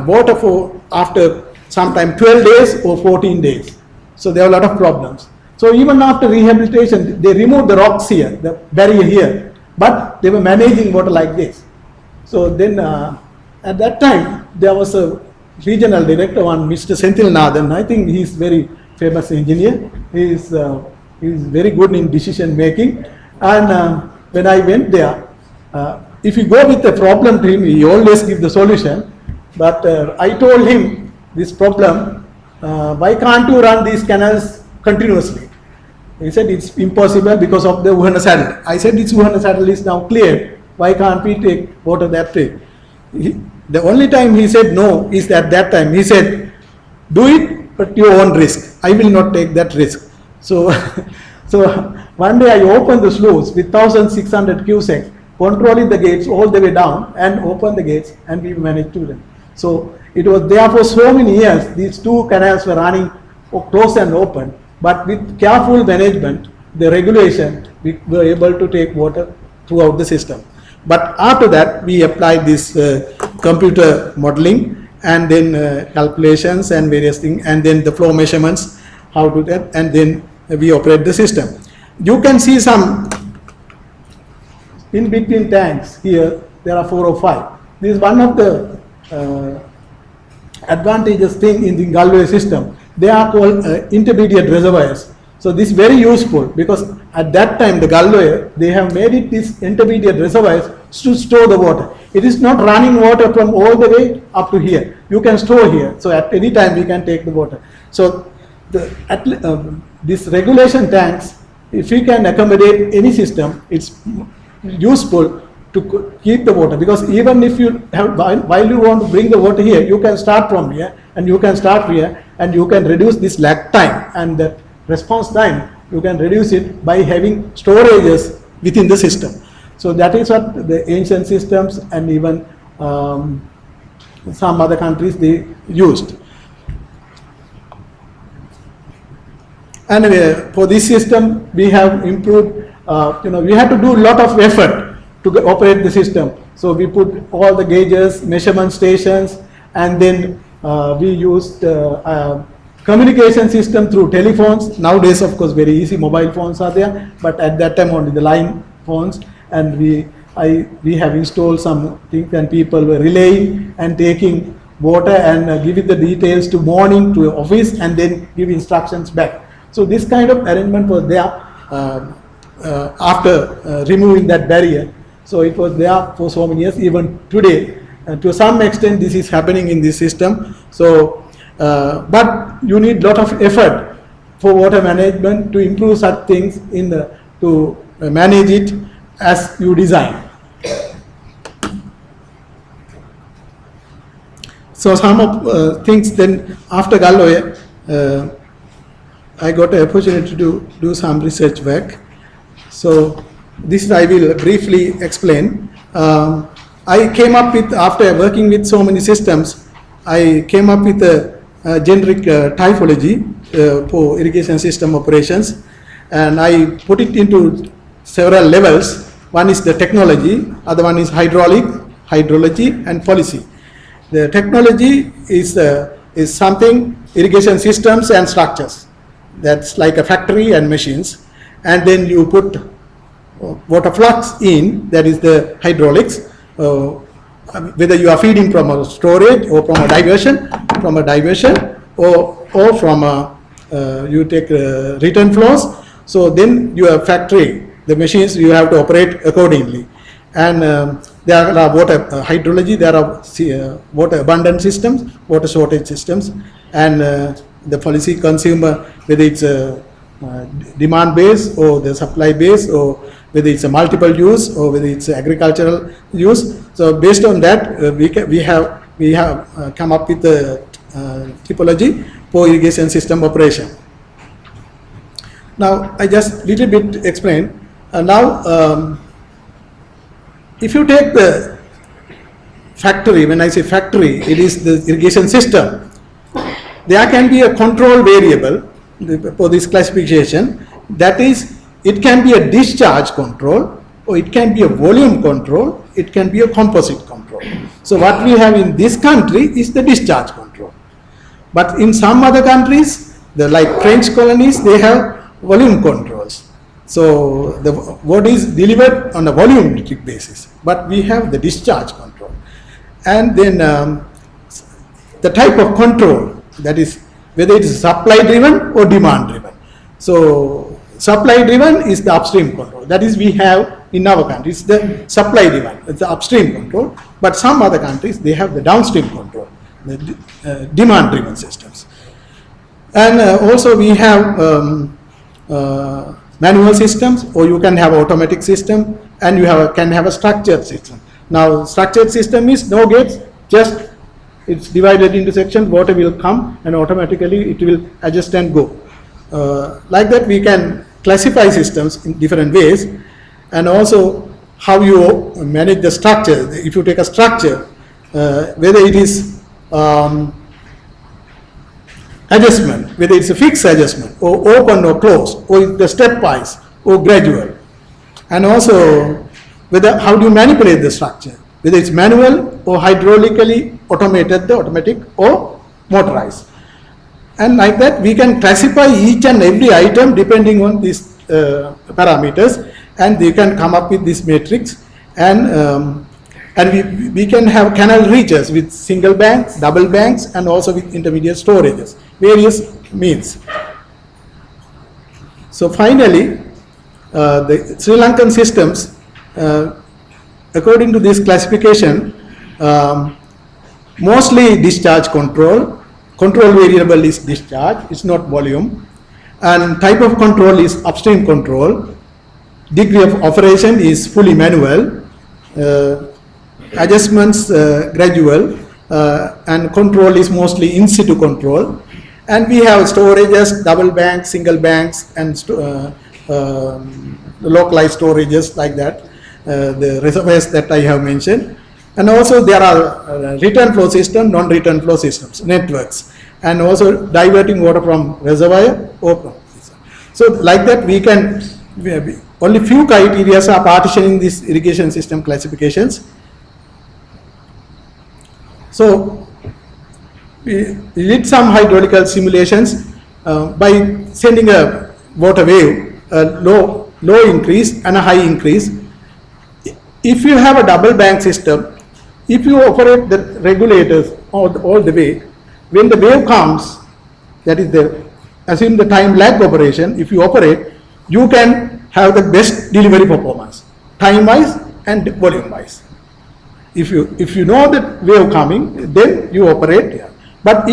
water for after sometime 12 days or 14 days. So there are a lot of problems. So even after rehabilitation, they removed the rocks here, the barrier here, but they were managing water like this. So then at that time, there was a regional director, one Mr. Senthilnathan. I think he's very famous engineer. He's very good in decision making. And when I went there, if you go with a problem to him, he always gives the solution. But I told him this problem, why can't you run these canals continuously? He said it's impossible because of the Wuhan saddle. I said this Wuhan saddle is now cleared. Why can't we take water that way? The only time he said no is at that time. He said, do it but your own risk. I will not take that risk. So, one day I opened the sluice with 1600 cusecs, controlling the gates all the way down, and opened the gates, and we managed to them. So it was there for so many years. These two canals were running closed and open, but with careful management, the regulation, we were able to take water throughout the system. But after that, we applied this computer modeling, and then calculations and various things, and then the flow measurements, how to that, and then we operate the system. You can see some in between tanks here. There are 4 or 5. This is one of the advantageous thing in the Galoya system. They are called intermediate reservoirs. So this is very useful, because at that time the Galoya, they have made it these intermediate reservoirs to store the water. It is not running water from all the way up to here. You can store here. So at any time we can take the water. So these regulation tanks, if we can accommodate any system, it's useful to keep the water, because even if you have, while you want to bring the water here, you can start from here and you can start here, and you can reduce this lag time and the response time. You can reduce it by having storages within the system. So that is what the ancient systems and even some other countries they used. And for this system, we have improved. We had to do a lot of effort to operate the system. So we put all the gauges, measurement stations, and then we used communication system through telephones. Nowadays, of course, very easy mobile phones are there, but at that time only the line phones. And we have installed some things, and people were relaying and taking water and giving the details to morning to office, and then give instructions back. So this kind of arrangement was there after removing that barrier. So it was there for so many years. Even today, to some extent, this is happening in this system. So, but you need lot of effort for water management to improve such things to manage it as you design. So some of things then after Galoya, I got an opportunity to do some research work. So this I will briefly explain. I came up with, after working with so many systems, I came up with a generic typology for irrigation system operations, and I put it into several levels. One is the technology, other one is hydrology and policy. The technology is something, irrigation systems and structures. That's like a factory and machines. And then you put water flux in, that is the hydraulics, whether you are feeding from a storage or from a diversion, or from you take return flows. So then your factory, the machines, you have to operate accordingly. And there are water hydrology, there are water abundant systems, water shortage systems, and the policy consumer, whether it's a demand base or the supply base, or whether it's a multiple use or whether it's agricultural use. So based on that, we have come up with the typology for irrigation system operation. Now I just little bit explain. Now if you take the factory, when I say factory, it is the irrigation system. there can be a control variable for this classification. That is, it can be a discharge control, or it can be a volume control, it can be a composite control. So what we have in this country is the discharge control. But in some other countries, like French colonies, they have volume controls. So what is delivered on a volumetric basis, but we have the discharge control. And then the type of control, that is whether it is supply driven or demand driven. So supply driven is the upstream control, that is we have in our country. It's the supply driven, it's the upstream control, but some other countries they have the downstream control, the demand driven systems. And also we have manual systems, or you can have automatic system, and you can have a structured system. Now structured system is no gates, just it's divided into sections, water will come and automatically it will adjust and go. Like that we can classify systems in different ways, and also how you manage the structure. If you take a structure, whether it is adjustment, whether it's a fixed adjustment or open or closed, or the stepwise or gradual, and also whether how do you manipulate the structure, whether it's manual or hydraulically automated, the automatic or motorized. And like that we can classify each and every item depending on these parameters, and they can come up with this matrix. And we can have canal reaches with single banks, double banks, and also with intermediate storages, various means. So finally, the Sri Lankan systems, according to this classification, mostly discharge control variable is discharge, it's not volume, and type of control is upstream control, degree of operation is fully manual, adjustments gradual, and control is mostly in situ control. And we have storages, double banks, single banks, and localized storages like that, the reservoirs that I have mentioned. And also there are return flow system, non-return flow systems, networks, and also diverting water from reservoir. So like that we can, only few criteria are partitioning these irrigation system classifications. So we did some hydraulical simulations by sending a water wave, a low increase and a high increase. If you have a double bank system, if you operate the regulators all the way, when the wave comes, that is assume the time lag operation, if you operate, you can have the best delivery performance, time wise and volume wise. If you know that wave coming, then you operate here. But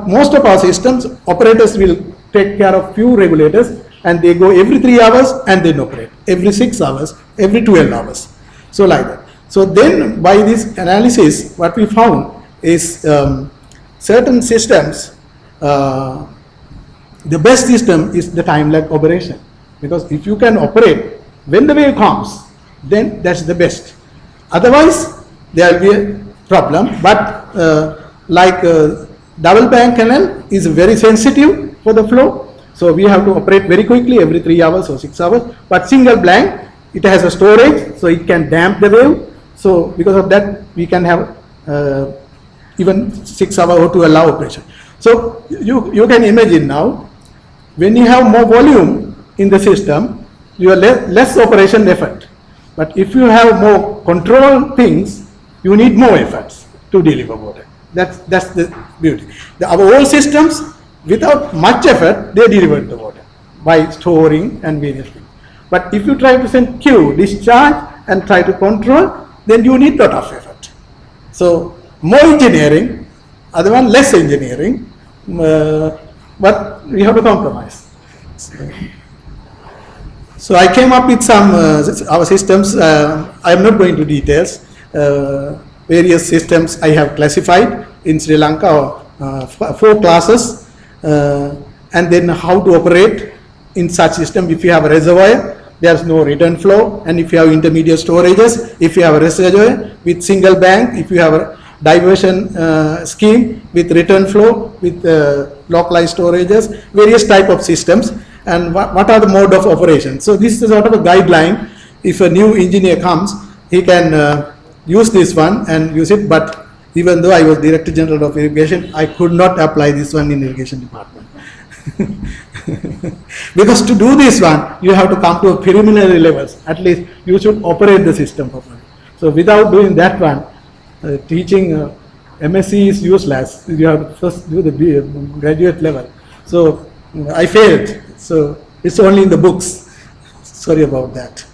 most of our systems, operators will take care of few regulators, and they go every 3 hours and then operate every 6 hours, every 12 hours. So like that. So then by this analysis, what we found is certain systems, the best system is the time lag operation, because if you can operate when the wave comes, then that's the best. Otherwise there will be a problem. But double bank canal is very sensitive for the flow, so we have to operate very quickly every 3 hours or 6 hours. But single bank, it has a storage, so it can damp the wave. So because of that we can have even 6 hour or 12 hour operation. So you can imagine now, when you have more volume in the system, you have less operation effort. But if you have more control things, you need more efforts to deliver water. That's the beauty. Our old systems, without much effort, they deliver the water by storing and various things. But if you try to send Q, discharge, and try to control, then you need lot of effort. So more engineering, other one less engineering, but we have to compromise. So I came up with some our systems. I am not going to details. Various systems I have classified in Sri Lanka, 4 classes, and then how to operate in such system. If you have a reservoir, there is no return flow, and if you have intermediate storages, if you have a reservoir with single bank, if you have a diversion scheme with return flow, with localized storages, various type of systems, and what are the mode of operation. So this is sort of a guideline. If a new engineer comes, he can use this one and use it, but even though I was Director General of Irrigation, I could not apply this one in Irrigation Department. Because to do this one, you have to come to a preliminary levels. At least you should operate the system properly. So without doing that one, teaching MSc is useless. You have to first do the graduate level. So I failed. So it's only in the books. Sorry about that.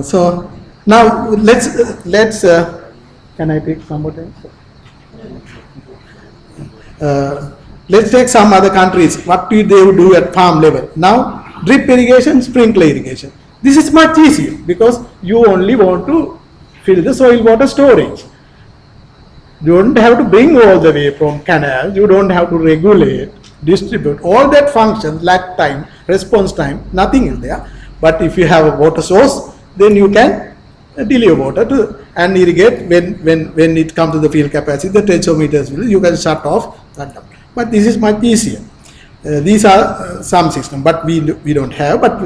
So now let's can I take some more time? Let's take some other countries. What do they do at farm level? Now, drip irrigation, sprinkler irrigation. This is much easier because you only want to fill the soil water storage. You don't have to bring all the way from canal. You don't have to regulate, distribute. All that functions, lag time, response time, nothing is there. But if you have a water source, then you can deliver water to and irrigate when it comes to the field capacity, the tensiometers will, you can shut off, shut down. But this is much easier. These are some systems, but we don't have, but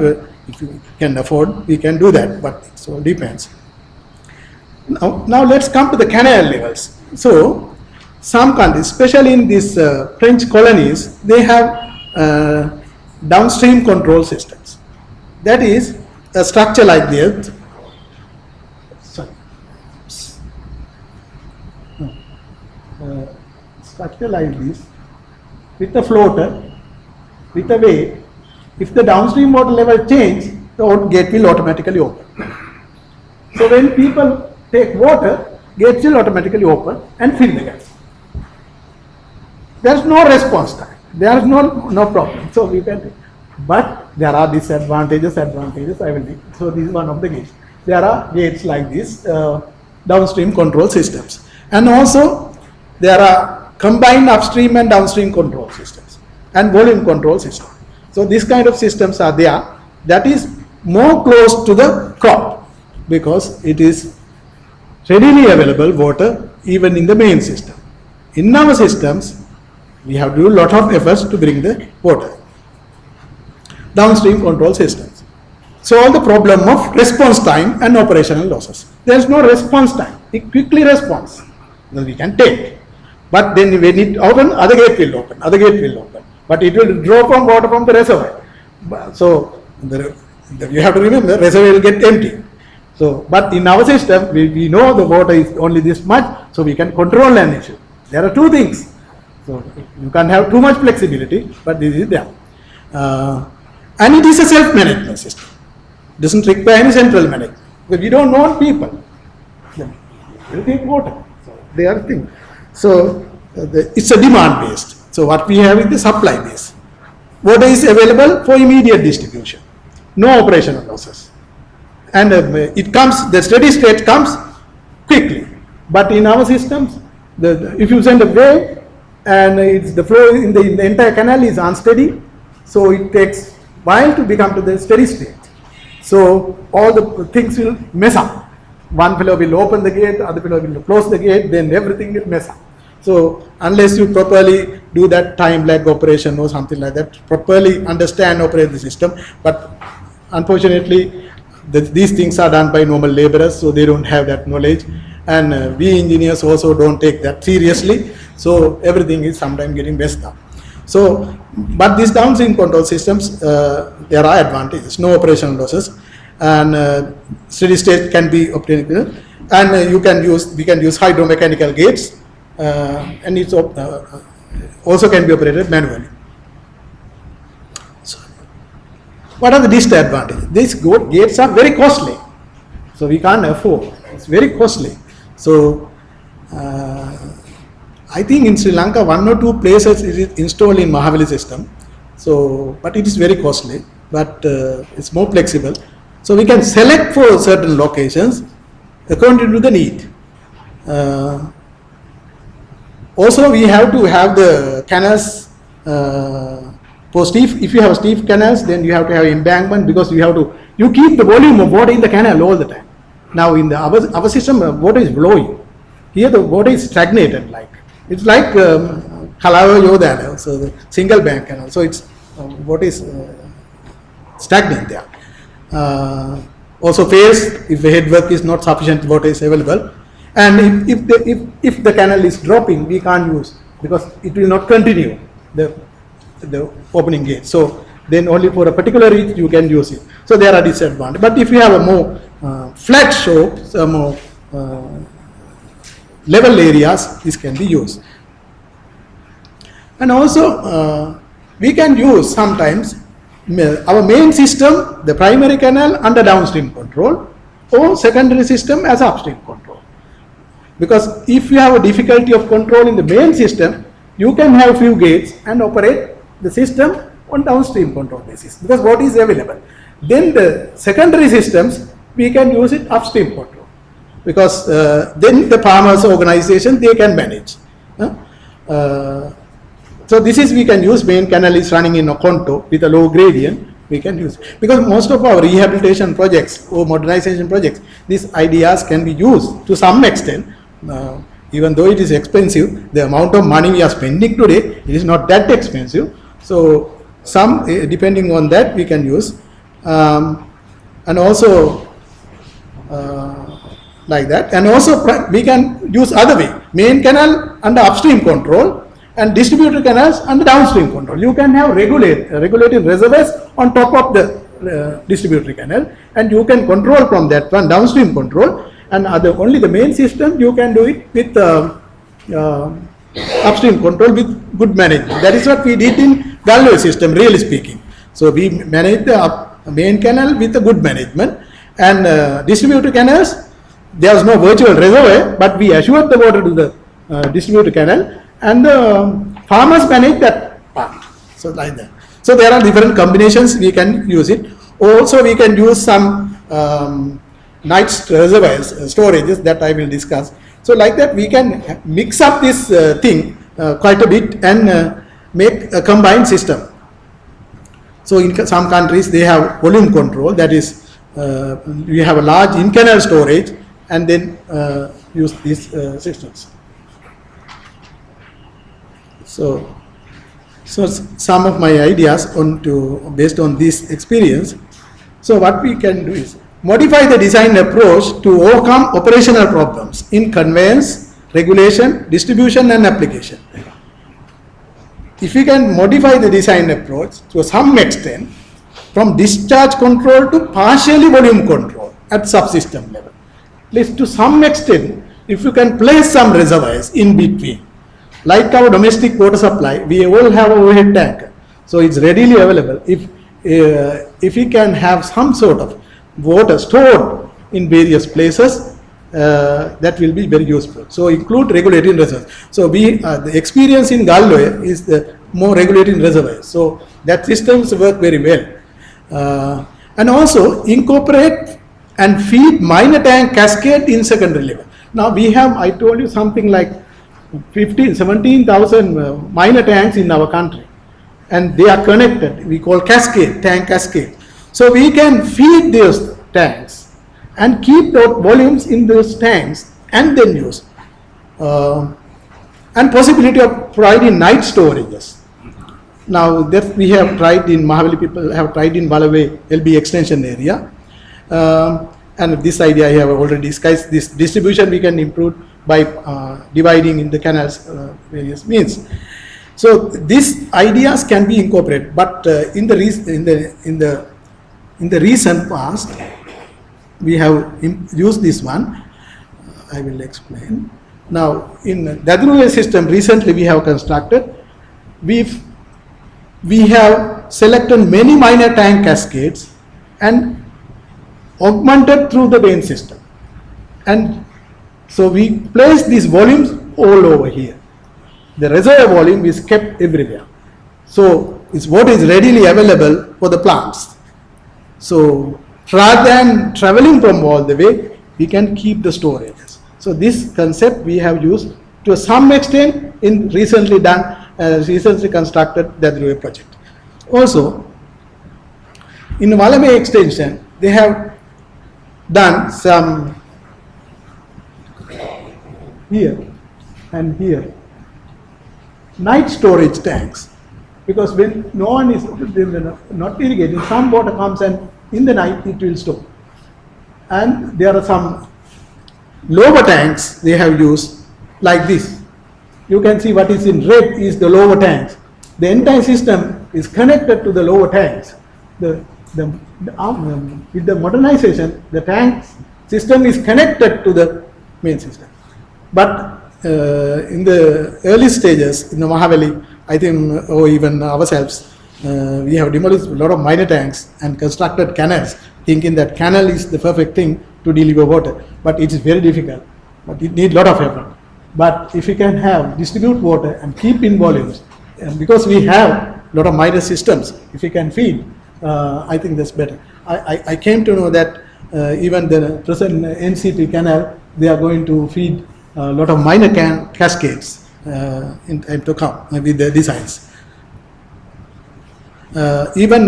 if you can afford, we can do that, but it all depends. Now let's come to the canal levels. So some countries, especially in these French colonies, they have downstream control systems. That is a structure like this. Structure like this with a floater, with a weight. If the downstream water level change, the gate will automatically open. So when people take water, gates will automatically open and fill the gas. There is no response time. There is no problem. So we can, but there are disadvantages, advantages. I will make. So this is one of the gates. There are gates like this, downstream control systems, and also there are combined upstream and downstream control systems and volume control system. So these kind of systems are there. That is more close to the crop because it is readily available water even in the main system. In our systems, we have to do a lot of efforts to bring the water. Downstream control systems. So all the problem of response time and operational losses. There is no response time. It quickly responds. Then we can take. But then when it open, other gate will open, other gate will open. But it will draw from water from the reservoir. So you have to remember, the reservoir will get empty. So, but in our system, we know the water is only this much, so we can control an issue. There are two things. So you can't have too much flexibility, but this is there. And it is a self-management system. It doesn't require any central management. But we don't know people. They will take water. So they are things. So it's a demand based. So what we have is the supply base. Water is available for immediate distribution. No operational losses. And it comes, the steady state comes quickly. But in our systems, if you send a wave and the flow in the entire canal is unsteady, so it takes a while to become to the steady state. So all the things will mess up. One fellow will open the gate, other fellow will close the gate, then everything will mess up. So unless you properly do that time lag operation or something like that, properly understand, operate the system, but unfortunately these things are done by normal laborers, so they don't have that knowledge, and we engineers also don't take that seriously, so everything is sometimes getting messed up. So, but these downstream control systems, there are advantages, no operational losses, and steady state can be obtained, and we can use hydromechanical gates, and it's also can be operated manually. So, what are the disadvantages? These gates are very costly, so we can't afford. It's very costly. So I think in Sri Lanka, 1 or 2 places it is installed in Mahavali system. So, but it is very costly, but it's more flexible. So we can select for certain locations according to the need. Also, we have to have the canals for steep. If you have steep canals, then you have to have embankment, because you keep the volume of water in the canal all the time. Now in the our system, water is flowing. Here the water is stagnated, like it's like Galoya, so the single bank canal. So it's water is stagnant there. Also phase, if the headwork is not sufficient, water is available. And if the canal is dropping, we can't use, because it will not continue the opening gate. So then only for a particular reach you can use it. So there are disadvantages. But if you have a more flat slope, some more level areas, this can be used. And also we can use sometimes our main system, the primary canal, under downstream control, or secondary system as upstream control. Because if you have a difficulty of controlling the main system, you can have few gates and operate the system on downstream control basis, because what is available. Then the secondary systems, we can use it upstream control, because then the farmers organization, they can manage. So this is, we can use main canal is running in a contour with a low gradient, we can use, because most of our rehabilitation projects or modernization projects, these ideas can be used to some extent. Even though it is expensive, the amount of money we are spending today, it is not that expensive. So some, depending on that, we can use. And also like that. And also we can use other way, main canal under upstream control and distributor canals under downstream control. You can have regulated reservoirs on top of the distributor canal, and you can control from that one, downstream control. And only the main system you can do it with upstream control with good management. That is what we did in Galoya system, really speaking. So we managed the main canal with a good management, and distributor canals, there was no virtual reservoir, but we assured the water to the distributor canal, and the farmers manage that part. So like that. So there are different combinations we can use it. Also we can use some night reservoirs, storages, that I will discuss. So like that we can mix up this thing quite a bit and make a combined system. So in some countries they have volume control, that is you have a large in-canal storage and then use these systems. So some of my ideas based on this experience. So what we can do is modify the design approach to overcome operational problems in conveyance, regulation, distribution and application. If we can modify the design approach to some extent from discharge control to partially volume control at subsystem level, at least to some extent, if you can place some reservoirs in between, like our domestic water supply, we all have a overhead tank, so it's readily available. If we can have some sort of water stored in various places, that will be very useful. So include regulating reservoirs. So the experience in Galoya is the more regulating reservoirs. So that systems work very well. And also incorporate and feed minor tank cascade in secondary level. Now we have, I told you, something like 17,000 minor tanks in our country, and they are connected. We call cascade, tank cascade. So we can feed those tanks and keep the volumes in those tanks and then use. And possibility of providing night storages. Now that we have tried in Mahavali, people have tried in Balaway LB extension area. And this idea I have already discussed. This distribution we can improve by dividing in the canals various means. So these ideas can be incorporated, but in the recent past we have used this one. I will explain. Now in the Galoya system recently we have constructed, we have selected many minor tank cascades and augmented through the main system, and so we place these volumes all over here. The reservoir volume is kept everywhere, so it's what is readily available for the plants. So rather than traveling from all the way, we can keep the storages. So this concept we have used to some extent in recently constructed Galoya project. Also in Malavai extension they have done some here and here. Night storage tanks, because when no one is not irrigating, some water comes and in the night it will store. And there are some lower tanks they have used like this. You can see what is in red is the lower tanks. The entire system is connected to the lower tanks. With the modernization, the tanks system is connected to the main system. But in the early stages in the Mahaveli, I think, or even ourselves, we have demolished a lot of minor tanks and constructed canals, thinking that canal is the perfect thing to deliver water. But it is very difficult. But it needs a lot of effort. But if we can have distribute water and keep in volumes, and because we have a lot of minor systems, if we can feed, I think that's better. I came to know that even the present NCT canal, they are going to feed a lot of minor cascades in time to come with the designs. Even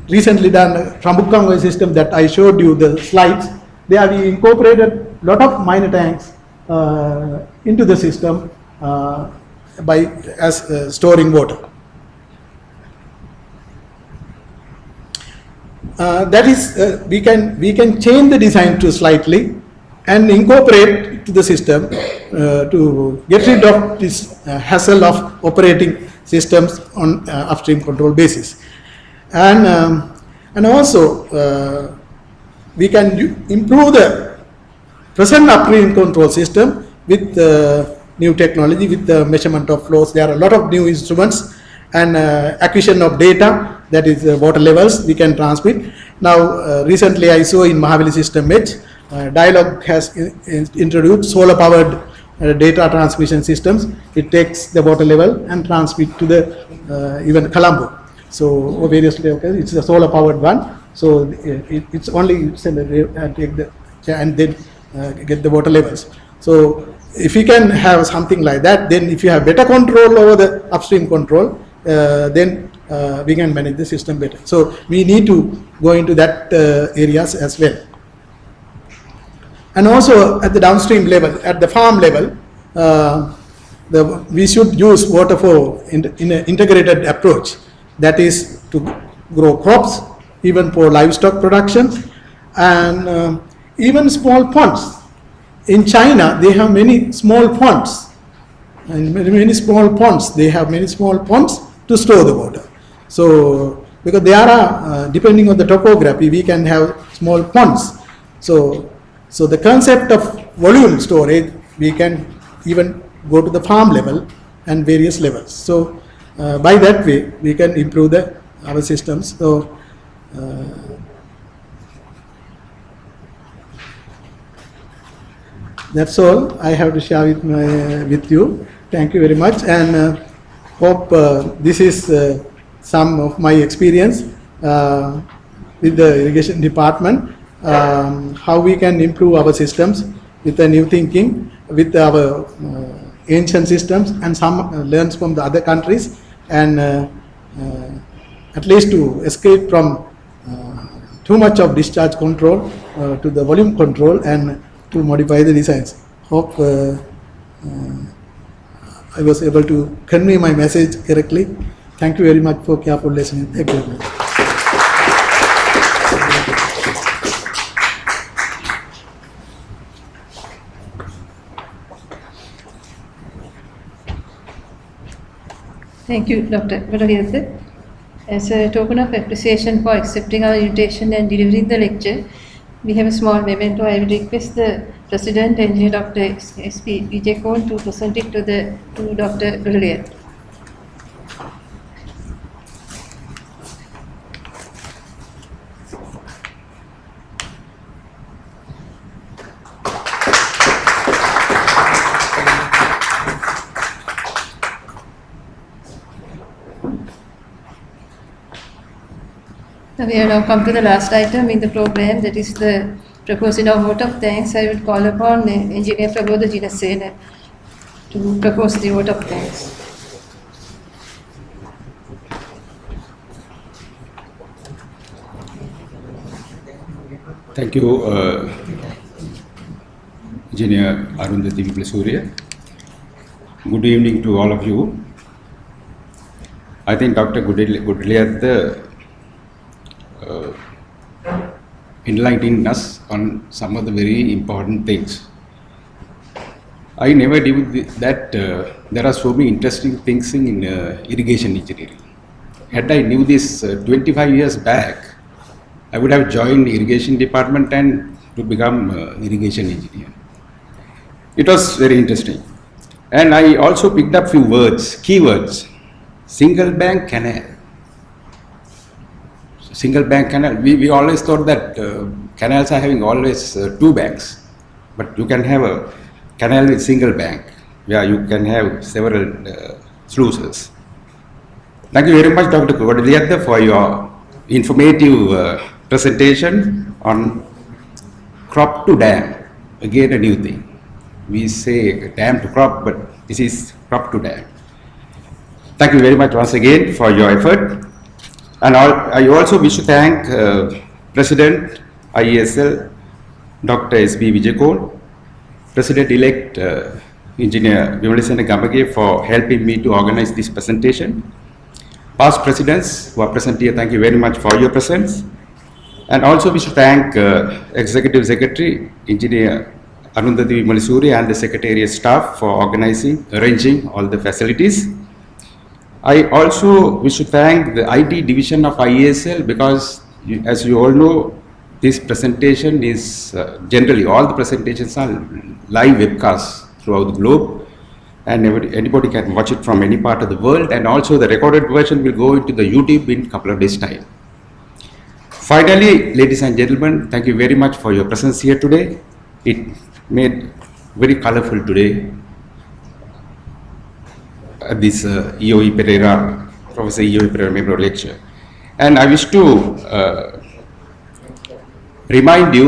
recently done Rambukkang system that I showed you the slides, there we incorporated a lot of minor tanks into the system as storing water. That is, we can change the design to slightly and incorporate to the system to get rid of this hassle of operating systems on upstream control basis. And also we can improve the present upstream control system with new technology, with the measurement of flows. There are a lot of new instruments and acquisition of data, that is water levels we can transmit. Now recently I saw in Mahaveli system H, Dialog has introduced solar powered data transmission systems. It takes the water level and transmit to the even Colombo. So various levels, it's a solar powered one. So it's only send take the and then get the water levels. So if you can have something like that, then if you have better control over the upstream control, then we can manage the system better. So we need to go into that areas as well. And also at the downstream level, at the farm level, we should use water for in an integrated approach. That is to grow crops, even for livestock production, and even small ponds. In China, they have many small ponds, and many small ponds. They have many small ponds to store the water. So, because they are depending on the topography, we can have small ponds. So the concept of volume storage, we can even go to the farm level and various levels. So by that way, we can improve our systems. So that's all I have to share with you. Thank you very much, and hope this is some of my experience with the irrigation department, how we can improve our systems with the new thinking, with our ancient systems, and some learns from the other countries, and at least to escape from too much of discharge control to the volume control, and to modify the designs. Hope I was able to convey my message correctly. Thank you very much for careful listening. Thank you very much. Thank you, Dr. Godaliyadda. As a token of appreciation for accepting our invitation and delivering the lecture, we have a small memento. I will request the President, Engineer Dr. S.P. Vijay Kohn, to present it to Dr. Galoya. We have now come to the last item in the program, that is the proposing of vote of thanks. I will call upon Engineer Prabodha Jinasena to propose the vote of thanks. Thank you, Engineer Arundhati Viplasuriya. Good evening to all of you. I think Dr. Godaliyadda enlightened us on some of the very important things. I never knew that there are so many interesting things in irrigation engineering. Had I knew this 25 years back, I would have joined irrigation department and to become irrigation engineer. It was very interesting. And I also picked up few words, keywords. Single bank canal. Single bank canal. We always thought that canals are having always two banks, but you can have a canal with single bank, where you can have several sluices. Thank you very much, Dr. Godaliyadda, for your informative presentation on crop to dam. Again, a new thing. We say dam to crop, but this is crop to dam. Thank you very much once again for your effort. And I also wish to thank President IESL, Dr. S.B. Vijayakol, President-elect Engineer Vimalasena Gamage for helping me to organize this presentation. Past presidents who are present here, thank you very much for your presence. And also wish to thank Executive Secretary, Engineer Arundhati Viplasuriya and the Secretariat staff for organizing, arranging all the facilities. I also wish to thank the IT division of IESL because as you all know, this presentation is generally all the presentations are live webcasts throughout the globe and anybody can watch it from any part of the world, and also the recorded version will go into the YouTube in a couple of days time. Finally, ladies and gentlemen, thank you very much for your presence here today. It made very colorful today at this EOE Pereira, Professor EOE Pereira Memorial Lecture. And I wish to remind you